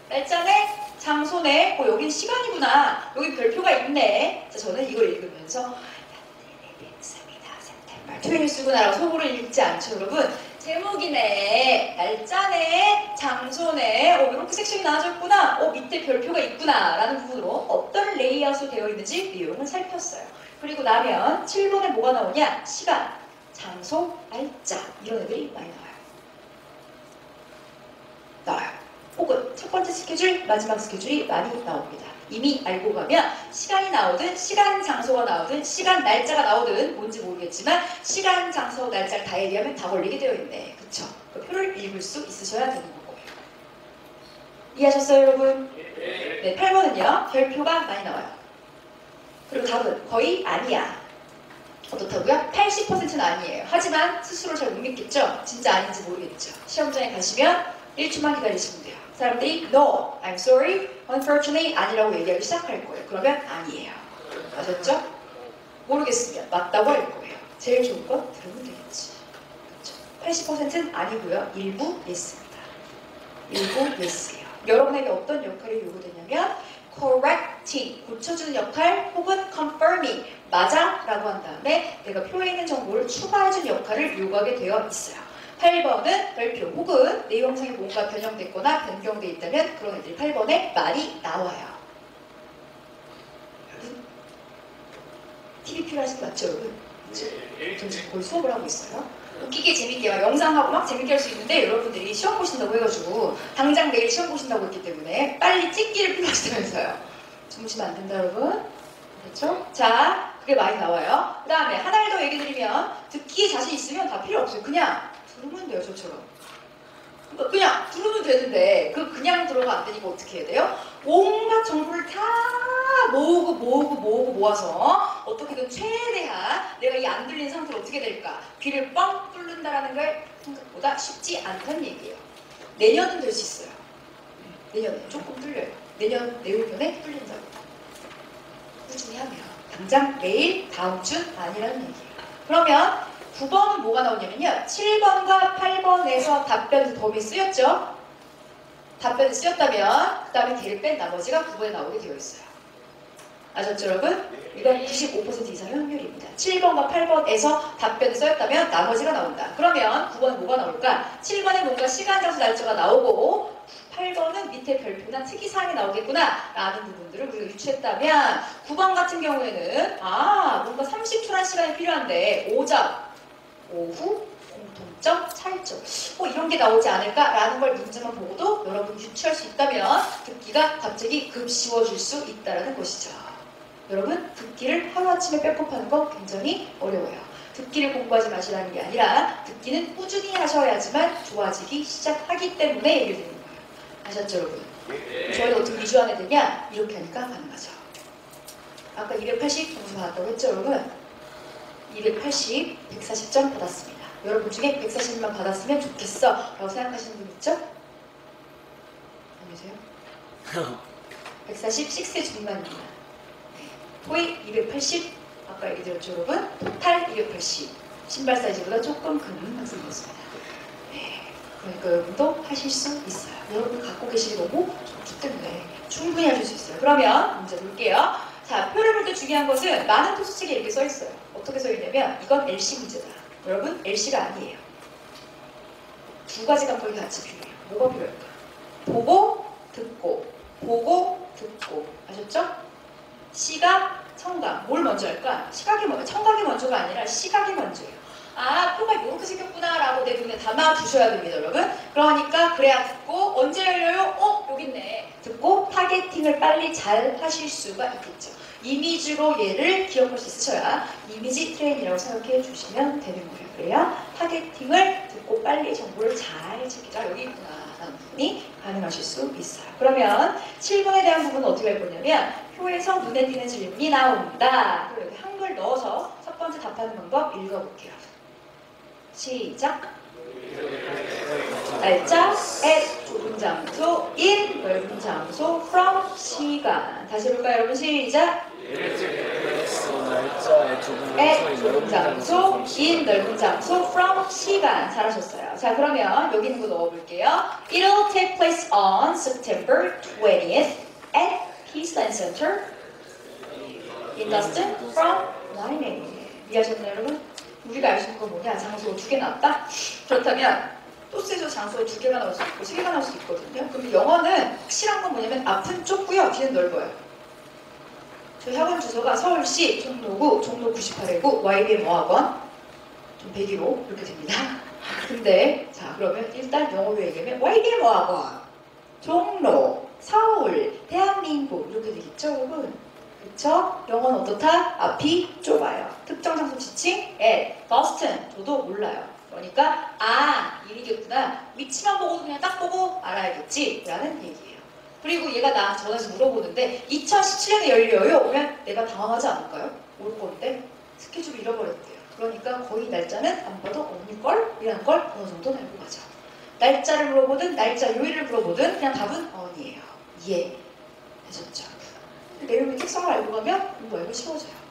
날짜네? 장소네? 여긴 시간이구나. 여기 별표가 있네. 자, 저는 이걸 읽으면서 표현을 쓰구나라고 속으로 읽지 않죠 여러분. 제목이네, 날짜네, 장소네, 이렇게 섹션이 나와졌구나, 밑에 별표가 있구나 라는 부분으로 어떤 레이아웃으로 되어 있는지 내용을 살폈어요. 그리고 나면 7번에 뭐가 나오냐? 시간, 장소, 날짜 이런 애들이 많이 나와요. 혹은 첫 번째 스케줄, 마지막 스케줄이 많이 나옵니다. 이미 알고 가면 시간이 나오든 시간 장소가 나오든 시간 날짜가 나오든 뭔지 모르겠지만 시간 장소 날짜를 다 얘기하면 다 걸리게 되어 있네. 그쵸? 그 표를 읽을 수 있으셔야 되는 거고요. 이해하셨어요 여러분? 네, 8번은요 별표가 많이 나와요. 그리고 답은 거의 아니야. 어떻다고요? 80%는 아니에요. 하지만 스스로 잘 못 믿겠죠? 진짜 아닌지 모르겠죠? 시험장에 가시면 1초만 기다리시면 돼요. 사람들이 No, I'm sorry, unfortunately 아니라고 얘기하기 시작할 거예요. 그러면 아니에요. 아셨죠? 모르겠으면 맞다고 할 거예요. 제일 좋은 건 들으면 되겠지. 그렇죠? 80%는 아니고요. 일부 예스입니다. 일부 예스예요. 여러분에게 어떤 역할이 요구되냐면 correcting, 고쳐주는 역할 혹은 confirming, 맞아? 라고 한 다음에 내가 표에 있는 정보를 추가해주는 역할을 요구하게 되어 있어요. 8번은 별표 혹은 내용상에 뭔가 변형됐거나 변경돼 있다면 그런 애들이 8번에 많이 나와요. 여러분, TV 필요하신 거 맞죠 여러분? 저 지금 거의 수업을 하고 있어요. 웃기게 재밌게 막 영상하고 막 재밌게 할 수 있는데 여러분들이 시험 보신다고 해가지고 당장 내일 시험 보신다고 했기 때문에 빨리 찍기를 필요하시다면서요. 주무시면 안 된다 여러분. 그렇죠? 자, 그게 많이 나와요. 그 다음에 하나를 더 얘기 드리면 듣기에 자신 있으면 다 필요 없어요. 그냥 들으면 돼요, 저처럼. 그러니까 그냥 들으면 되는데 그냥 들어가 안 되니까 어떻게 해야 돼요? 온갖 정보를 다 모으고 모아서 어떻게든 최대한 내가 이 안 들리는 상태로 어떻게 될까? 귀를 뻥 뚫는다라는 걸 생각보다 쉽지 않다는 얘기예요. 내년은 될 수 있어요. 내년에 조금 뚫려요. 내후년에 뚫린다고. 꾸준히 하면 당장 내일, 다음 주 아니라는 얘기예요. 그러면 9번은 뭐가 나오냐면요. 7번과 8번에서 답변 범위 쓰였죠? 답변이 쓰였다면 그 다음에 걔를 뺀 나머지가 9번에 나오게 되어 있어요. 아셨죠 여러분? 이건 95% 이상의 확률입니다. 7번과 8번에서 답변이 쓰였다면 나머지가 나온다. 그러면 9번은 뭐가 나올까? 7번에 뭔가 시간, 장소, 날짜가 나오고 8번은 밑에 별표나 특이사항이 나오겠구나 라는 부분들을 우리가 유추했다면 9번 같은 경우에는 뭔가 30초란 시간이 필요한데 오전, 오후, 공통점, 차이점 이런 게 나오지 않을까라는 걸 문제만 보고도 여러분 유추할 수 있다면 듣기가 갑자기 급 쉬워질 수 있다는 것이죠. 여러분 듣기를 하루아침에 백업하는 거 굉장히 어려워요. 듣기를 공부하지 마시라는 게 아니라 듣기는 꾸준히 하셔야지만 좋아지기 시작하기 때문에 얘기를 드리는 거예요. 아셨죠 여러분? 저희는 어떻게 위주안에 되냐? 이렇게 하니까 가능하죠. 아까 280 점수 받았다고 했죠 여러분? 280, 140점 받았습니다. 여러분 중에 140만 받았으면 좋겠어 라고 생각하시는 분 있죠? 안 계세요? 140, 6세 중반입니다. 토익 280, 아까 얘기 드렸죠 여러분? 토탈 280, 신발 사이즈보다 조금 큰 학생이었습니다. 그러니까 여러분도 하실 수 있어요. 여러분 갖고 계시기 너무 좋기 때문에 충분히 하실 수 있어요. 그러면 문제 볼게요. 자, 표를 볼 때 중요한 것은 많은 토수책에 이렇게 써 있어요. 어떻게 써 있냐면 이건 LC 문제다. 여러분 LC가 아니에요. 두 가지 감각이 같이 필요해요. 뭐가 필요할까? 보고, 듣고, 보고, 듣고. 아셨죠? 시각, 청각. 뭘 먼저 할까? 청각이 먼저가 아니라 시각이 먼저예요. 표가 이렇게 생겼구나 라고 내 눈에 담아 두셔야 됩니다 여러분. 그러니까 그래야 듣고 언제 열려요? 여기 있네. 듣고 타겟팅을 빨리 잘 하실 수가 있겠죠. 이미지로 얘를 기억할 수 있으셔야 이미지 트레인이라고 생각해 주시면 되는 거예요. 그래야 타겟팅을 듣고 빨리 정보를 잘 챙기자 여기 있구나 라는 부분이 가능하실 수 있어요. 그러면 7번에 대한 부분은 어떻게 할 거냐면 표에서 눈에 띄는 질문이 나온다. 그리고 여기 한글 넣어서 첫 번째 답하는 방법 읽어볼게요. 시작. 날짜, at, 좁은 장소, in, 넓은 장소, from, 시간. 다시 해볼까요 여러분? 시작. at, 좁은 장소, in, 넓은 장소, from, 시간. 잘하셨어요. 자, 그러면 여기 있는 거 넣어볼게요. It'll take place on September 20th at Peaceland Center in Boston from 9 a.m. 이해하셨나요 여러분? 우리가 알 수 있는 건 뭐냐? 장소가 두 개 나왔다? 그렇다면 토스에서 장소가 두 개가 나올 수 있고 세 개가 나올 수 있거든요. 그럼 영어는 확실한 건 뭐냐면 앞은 좁고요. 뒤는 넓어요. 저희 학원 주소가 서울시 종로구 종로 98회구 YBM 어학원 좀 101호 이렇게 됩니다. 근데 자 그러면 일단 영어로 얘기하면 YBM 어학원 종로 서울 대한민국 이렇게 되겠죠 여러분? 그쵸? 영어는 어떻다? 앞이 좁아요. 특정 장소 지칭 at Boston 저도 몰라요. 그러니까 이리겠구나. 위치만 보고 그냥 딱 보고 알아야겠지 라는 얘기예요. 그리고 얘가 나한테 전화해서 물어보는데 2017년에 열려요? 그러면 내가 당황하지 않을까요? 올 건데 스케줄을 잃어버렸대요. 그러니까 거의 날짜는 안 봐도 없는 걸 이라는 걸 어느 정도 알고 가죠. 날짜를 물어보든 날짜 요일을 물어보든 그냥 답은 on이에요. 이해하셨죠? 내용의 특성을 알고 가면 공부하기가 쉬워져요.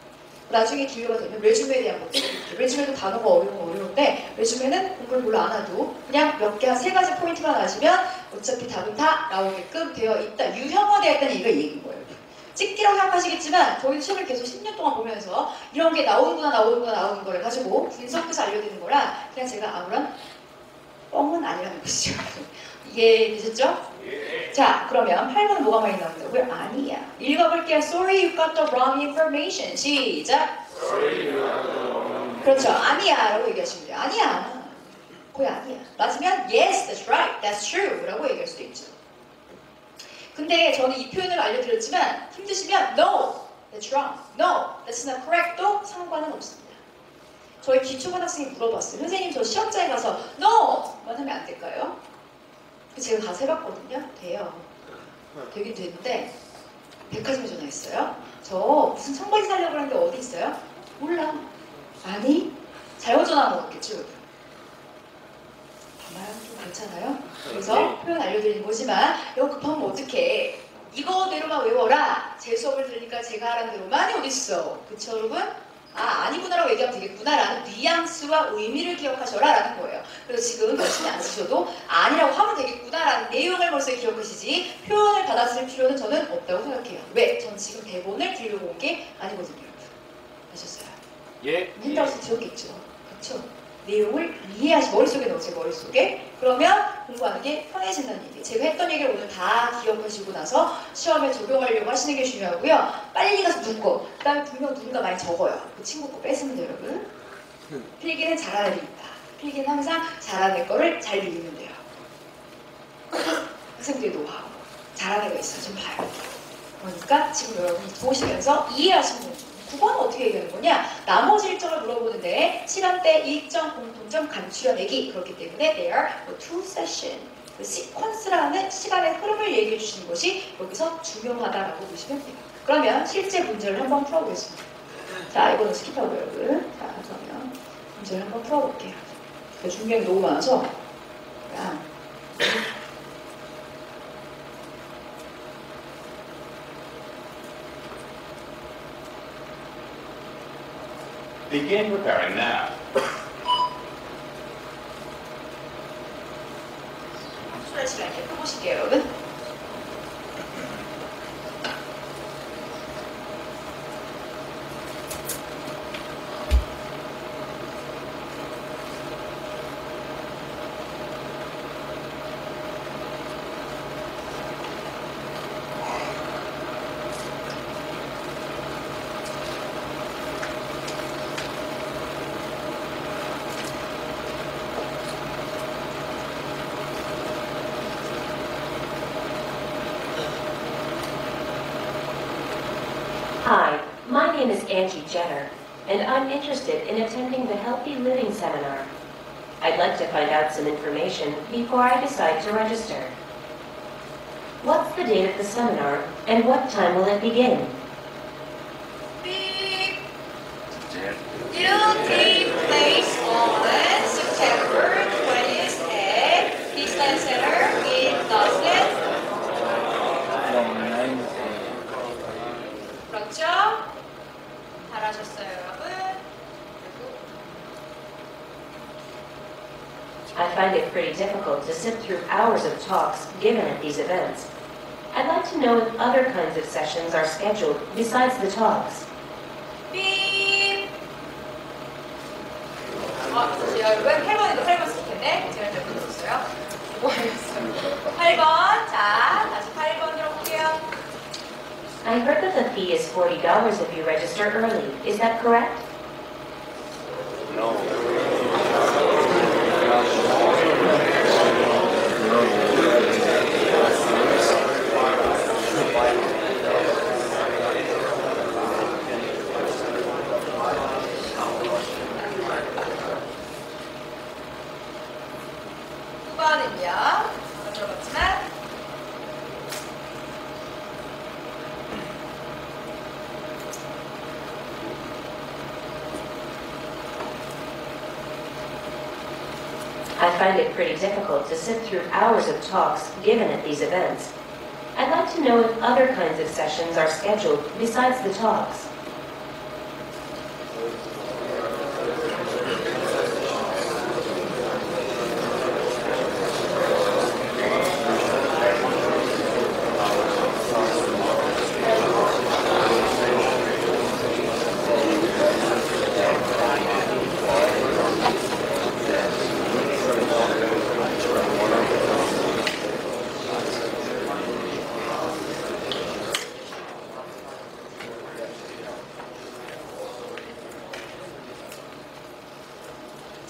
나중에 기회가 되면 레주메에 대한 것도 이렇게 레주메도 단어가 어려운데 레주메는 공부를 별로 안 해도 그냥 몇 개 한 세 가지 포인트만 아시면 어차피 답은 다 나오게끔 되어 있다. 유형화되어 있다는 얘기가 이 얘기인 거예요. 찍기라고 생각하시겠지만 저희도 책을 계속 10년 동안 보면서 이런 게 나오는 거를 가지고 분석해서 알려드리는 거라 그냥 제가 아무런 뻥은 아니라는 것이죠. 이해되셨죠? 자, 그러면 8번은 뭐가 많이 나온다고요? 아니야. 읽어볼게요. Sorry, you got the wrong information. 시작. 그렇죠. 아니야 라고 얘기하시면 돼요. 아니야. 거의 아니야. 맞으면 Yes, that's right, that's true 라고 얘기할 수도 있죠. 근데 저는 이 표현을 알려드렸지만 힘드시면 No, that's wrong. No, that's not correct도 상관은 없습니다. 저희 기초반 학생이 물어봤어요. 선생님 저 시험장에 가서 NO만 하면 안 될까요? 제가 가서 해봤거든요. 돼요. 되긴 되는데 백화점에 전화했어요. 저 무슨 청바지 사려고 하는데 어디 있어요? 몰라. 아니? 잘못 전화한 것 같겠죠? 정말 좀 그렇잖아요. 그래서 표현 알려드리는 거지만 이거 급하면 어떡해. 이거대로만 외워라. 제 수업을 들으니까 제가 하라는 대로만이 어딨어. 그쵸 여러분? 아니구나라고 얘기하면 되겠구나라는 뉘앙스와 의미를 기억하셔라라는 거예요. 그래서 지금 열심히 안 쓰셔도 아니라고 하면 되겠구나라는 내용을 벌써 기억하시지 표현을 받아쓸 필요는 저는 없다고 생각해요. 왜? 전 지금 대본을 들려고 온 게 아니거든요. 아셨어요? 예. 핸드아웃을 지웠겠죠. 그렇죠? 내용을 머릿속에 넣으세요. 머릿속에. 그러면 공부하는 게 편해진다는 얘기예요. 제가 했던 얘기를 오늘 다 기억하시고 나서 시험에 적용하려고 하시는 게 중요하고요. 빨리 가서 묶어. 그 다음에 분명 누군가 많이 적어요. 그 친구 거 뺐으면 돼요, 여러분. 필기는 잘하는 애입니다. 필기는 항상 잘하는 애 거를 잘 읽으면 돼요. 학생들의 노하우. 잘하는 애가 있어요. 좀 봐요. 그러니까 지금 여러분이 보시면서 이해하시는 거예요. 9번은 어떻게 얘기하는 거냐? 나머지 일정을 물어보는데 시간대, 일정, 공통점, 간추려내기 그렇기 때문에 there are two session 그 시퀀스라는 시간의 흐름을 얘기해 주시는 것이 여기서 중요하다라고 보시면 돼요. 그러면 실제 문제를 한번 풀어보겠습니다. 자, 이거는 스킵하고 여러분. 자, 그러면 문제를 한번 풀어볼게요. 준비한 게 너무 많아서 그냥 Begin preparing now. 수련 시간 이렇게 펴보실게요, 여러분. Hi, my name is Angie Jenner, and I'm interested in attending the Healthy Living Seminar. I'd like to find out some information before I decide to register. What's the date of the seminar, and what time will it begin? Beep. It'll take place on September 20th at Eastland Center in Boston. 그렇죠? 잘하셨어요, 여러분. I find it pretty difficult to sit through hours of talks given at these events. I'd like to know if other kinds of sessions are scheduled besides the talks. 삐. 여러분 8번 쓸 텐데 제가 몇 번 썼어요? 8번. 자, 다시 8번 들어볼게요. I heard that the fee is $40 if you register early. Is that correct? No. 후반은요. 아까 들어봤지만 I find it pretty difficult to sit through hours of talks given at these events. I'd like to know if other kinds of sessions are scheduled besides the talks.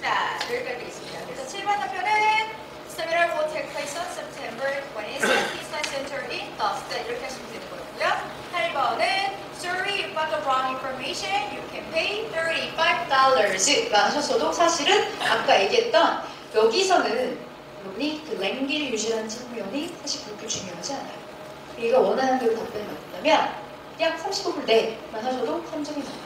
자, 여기까지 되겠습니다. 그래서 7번 답변은 Seminar will take place on September 20th at Eastland Center in Boston. 이렇게 하시면 되는 거고요. 8번은 Sorry about the wrong information. You can pay $35가 하셨어도 사실은 아까 얘기했던 여기서는 여러분이 그 랭귀를 유지하는 측면이 사실 그렇게 중요하지 않아요. 우리가 원하는 대로 답변이 맞다면 그냥 35불 내만 하셔도 3점이 나와요.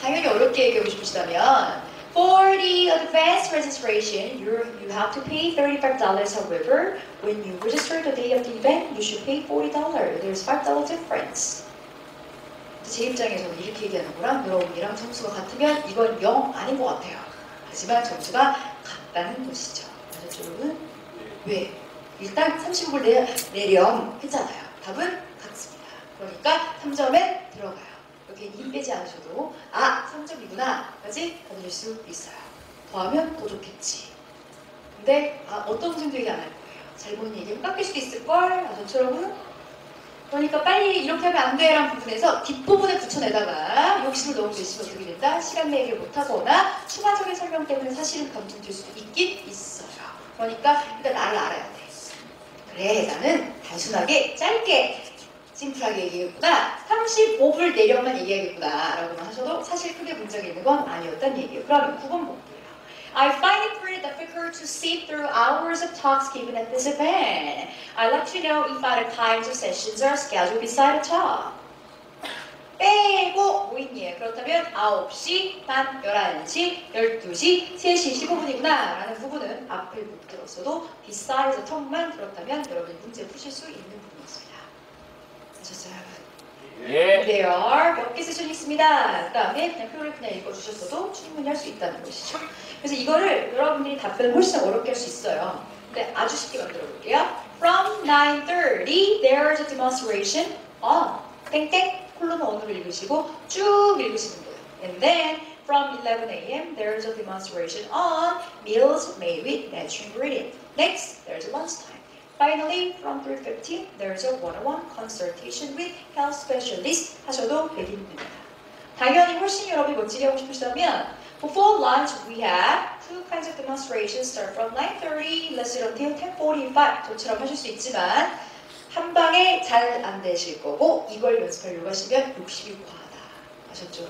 당연히 어렵게 얘기하고 싶으시다면 For the advanced registration, you have to pay $35. However, when you register the day of the event, you should pay $40. There's $5 difference. 제 입장에서는 이렇게 얘기하는 거랑 여러분이랑 점수가 같으면 이건 0 아닌 것 같아요. 하지만 점수가 같다는 것이죠. 아셨죠, 여러분? 왜? 일단 35를 내렴 했잖아요. 답은 같습니다. 그러니까 3점에 들어가요. 여기 힘 빼지 않으셔도 3점이구나 까지 받으실 수 있어요. 더하면 더 좋겠지. 근데 어떤 선생님도 얘기 안 할 거예요. 잘못 얘기하면 깎일 수도 있을걸? 아셨죠, 여러분? 그러니까 빨리 이렇게 하면 안 돼라는 부분에서 뒷부분에 붙여내다가 욕심을 너무 내시면 어떻게 된다? 시간 내기를 못하거나 추가적인 설명 때문에 사실은 감정될 수도 있긴 있어요. 그러니까 일단 나를 알아야 돼. 그래, 나는 단순하게 짧게 심플하게 얘기했구나. 35불 내려만 얘기하겠구나 라고만 하셔도 사실 크게 문제가 있는 건 아니었단 얘기예요. 그러면 9번 볼게요. I find it pretty difficult to sit through hours of talks given at this event. I'd like to know if other times of sessions are scheduled beside the talk. 빼고 모임이에요. 그렇다면 9시, 반 11시, 12시, 3시 15분이구나 라는 부분은 앞을 못 들었어도 besides the talk만 들었다면 여러분이 문제 푸실 수 있는 부분이었습니다. 아셨어요, 여러분? 예. There are 몇 개 세션이 있습니다. 그 다음에 그냥 표를 그냥 읽어주셨어도 충분히 할 수 있다는 것이죠. 그래서 이거를 여러분들이 답변을 훨씬 어렵게 할 수 있어요. 근데 아주 쉽게 만들어 볼게요. From 9:30, there's a demonstration on 땡땡 콜론 언어를 읽으시고 쭉 읽으시는 거예요. And then from 11 a.m. there's a demonstration on meals made with natural ingredients. Next, there's a lunchtime. Finally, from 3:15, there's a one-on-one consultation with health specialist 하셔도 되겠습니다. 당연히 훨씬 여러분이 멋지게 하고 싶으시다면 before lunch, we have two kinds of demonstrations start from 9:30, last until 10:45 저처럼 하실 수 있지만 한 방에 잘 안 되실 거고 이걸 연습하려고 하시면 욕심이 과하다. 아셨죠?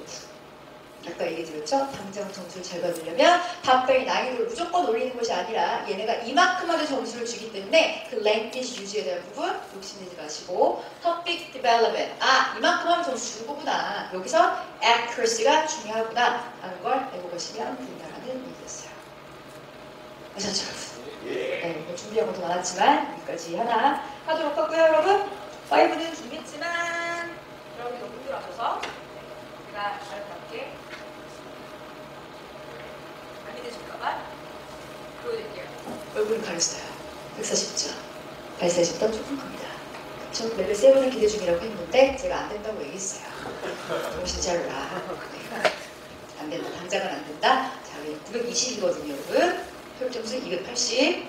아까 얘기드렸죠? 당장 점수를 잘 받으려면 답변의 난이도를 무조건 올리는 것이 아니라 얘네가 이만큼만의 점수를 주기 때문에 그 랭귀지 유지에 대한 부분 욕심내지 마시고 topic development 이만큼 하면 점수 주는 거구나. 여기서 accuracy가 중요하구나 하는 걸 알고 가시면 된다는 얘기였어요. 아셨죠? 네, 뭐 준비한 것도 많았지만 여기까지 하나 하도록 하고요, 여러분. 5는 준비했지만 여러분이 너무 힘들어하셔서 제가 자연스럽게 안 믿으실까봐 보여드릴게요. 얼굴은 가렸어요. 140점. 140점 조금 큽니다. 저 레벨 7을 기대 중이라고 했는데 제가 안 된다고 얘기했어요. 정신 차려라. 안 된다. 당장은 안 된다. 자, 920이거든요, 여러분. 표점수 280.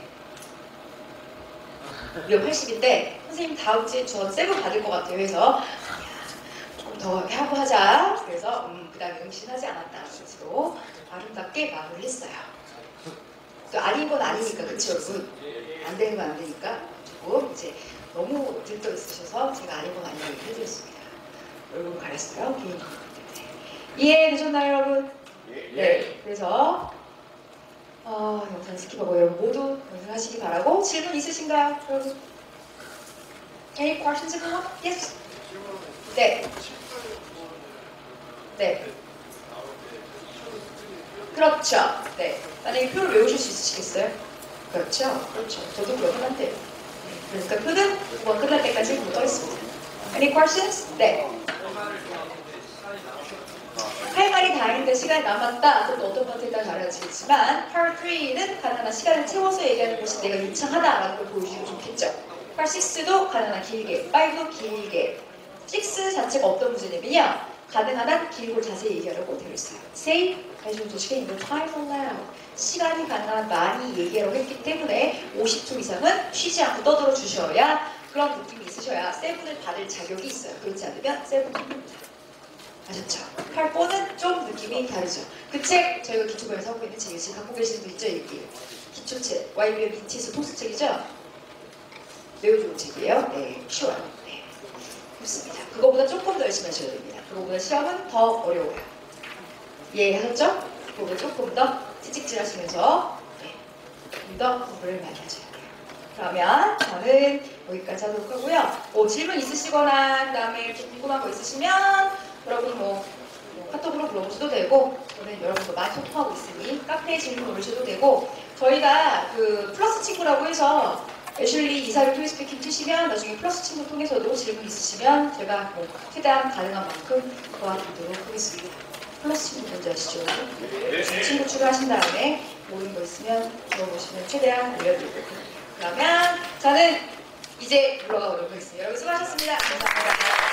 280인데 선생님 다음 주에 저 세븐 받을 것 같아요. 해서 좀 더 하고 하자. 그래서 그 다음에 응신하지 않았다는 것으로 아름답게 마무리를 했어요. 또 아닌 건 아니니까 그쵸 여러분? 안 되는 건 안 되니까 조금 이제 너무 들떠 있으셔서 제가 아닌 건 아니라고 해드렸습니다. 얼굴 가렸어요. 개인 때문에. 이해되셨나요 여러분? 네. 그래서 영상 스킵하고 여러분 모두 연습하시기 바라고 질문 있으신가요? 여러분? Any questions everyone? Yes? 네. 네. 그렇죠. 네. 만약에 표를 외우실 수 있으시겠어요? 그렇죠. 그렇죠. 저도 그러긴 한데요. 네. 그러니까 표는 뭐 끝날 때까지 못 하겠습니다. Any questions? 네. 할 말이 다 있는데 시간이 남았다. 그것도 어떤 것에 따라 달라지겠지만 Part 3는 가능한 시간을 채워서 얘기하는 것이 내가 유창하다라는 걸 보여주면 좋겠죠. Part 6도 가능한 길게, 5도 길게. 6 자체가 어떤 문제냐면요. 가능한 한 길고 자세히 얘기하려고 되어 있어요. Say, as you wish in your time allowed. 시간이 가능한 많이 얘기하려고 했기 때문에 50초 이상은 쉬지 않고 떠들어 주셔야 그런 느낌이 있으셔야 세븐을 받을 자격이 있어요. 그렇지 않으면 세븐 힘듭니다. 아셨죠? Part 4는 좀 느낌이 다르죠. 그 책 저희가 기초반에서 하고 있는 책이 지금 갖고 계신 분 있죠? 여기 기초책 YBM BTS 토스책이죠? 매우 좋은 책이에요. 네, 쉬워요. 네, 좋습니다. 그거보다 조금 더 열심히 하셔야 됩니다. 그거보다 시험은 더 어려워요. 이해하셨죠? 그거보다 조금 더 찌직질 하시면서 좀 더 공부를 많이 하셔야 돼요. 그러면 저는 여기까지 하도록 하고요. 뭐 질문 있으시거나 그 다음에 궁금한 거 있으시면 여러분 뭐 카톡으로 물어보셔도 되고 저는 여러분도 많이 소통하고 있으니 카페에 질문 올리셔도 되고 저희가 그 플러스 친구라고 해서 애슐리 이사를 토익스피킹 치시면 나중에 플러스 친구 통해서도 질문 있으시면 제가 뭐 최대한 가능한 만큼 도와드리도록 하겠습니다. 플러스 친구 뭔지 아시죠? 친구 추가하신 다음에 모르는 거 있으면 물어보시면 최대한 알려드리도록 하겠습니다. 그러면 저는 이제 물러가 보도록 하겠습니다. 여러분 수고하셨습니다. 감사합니다.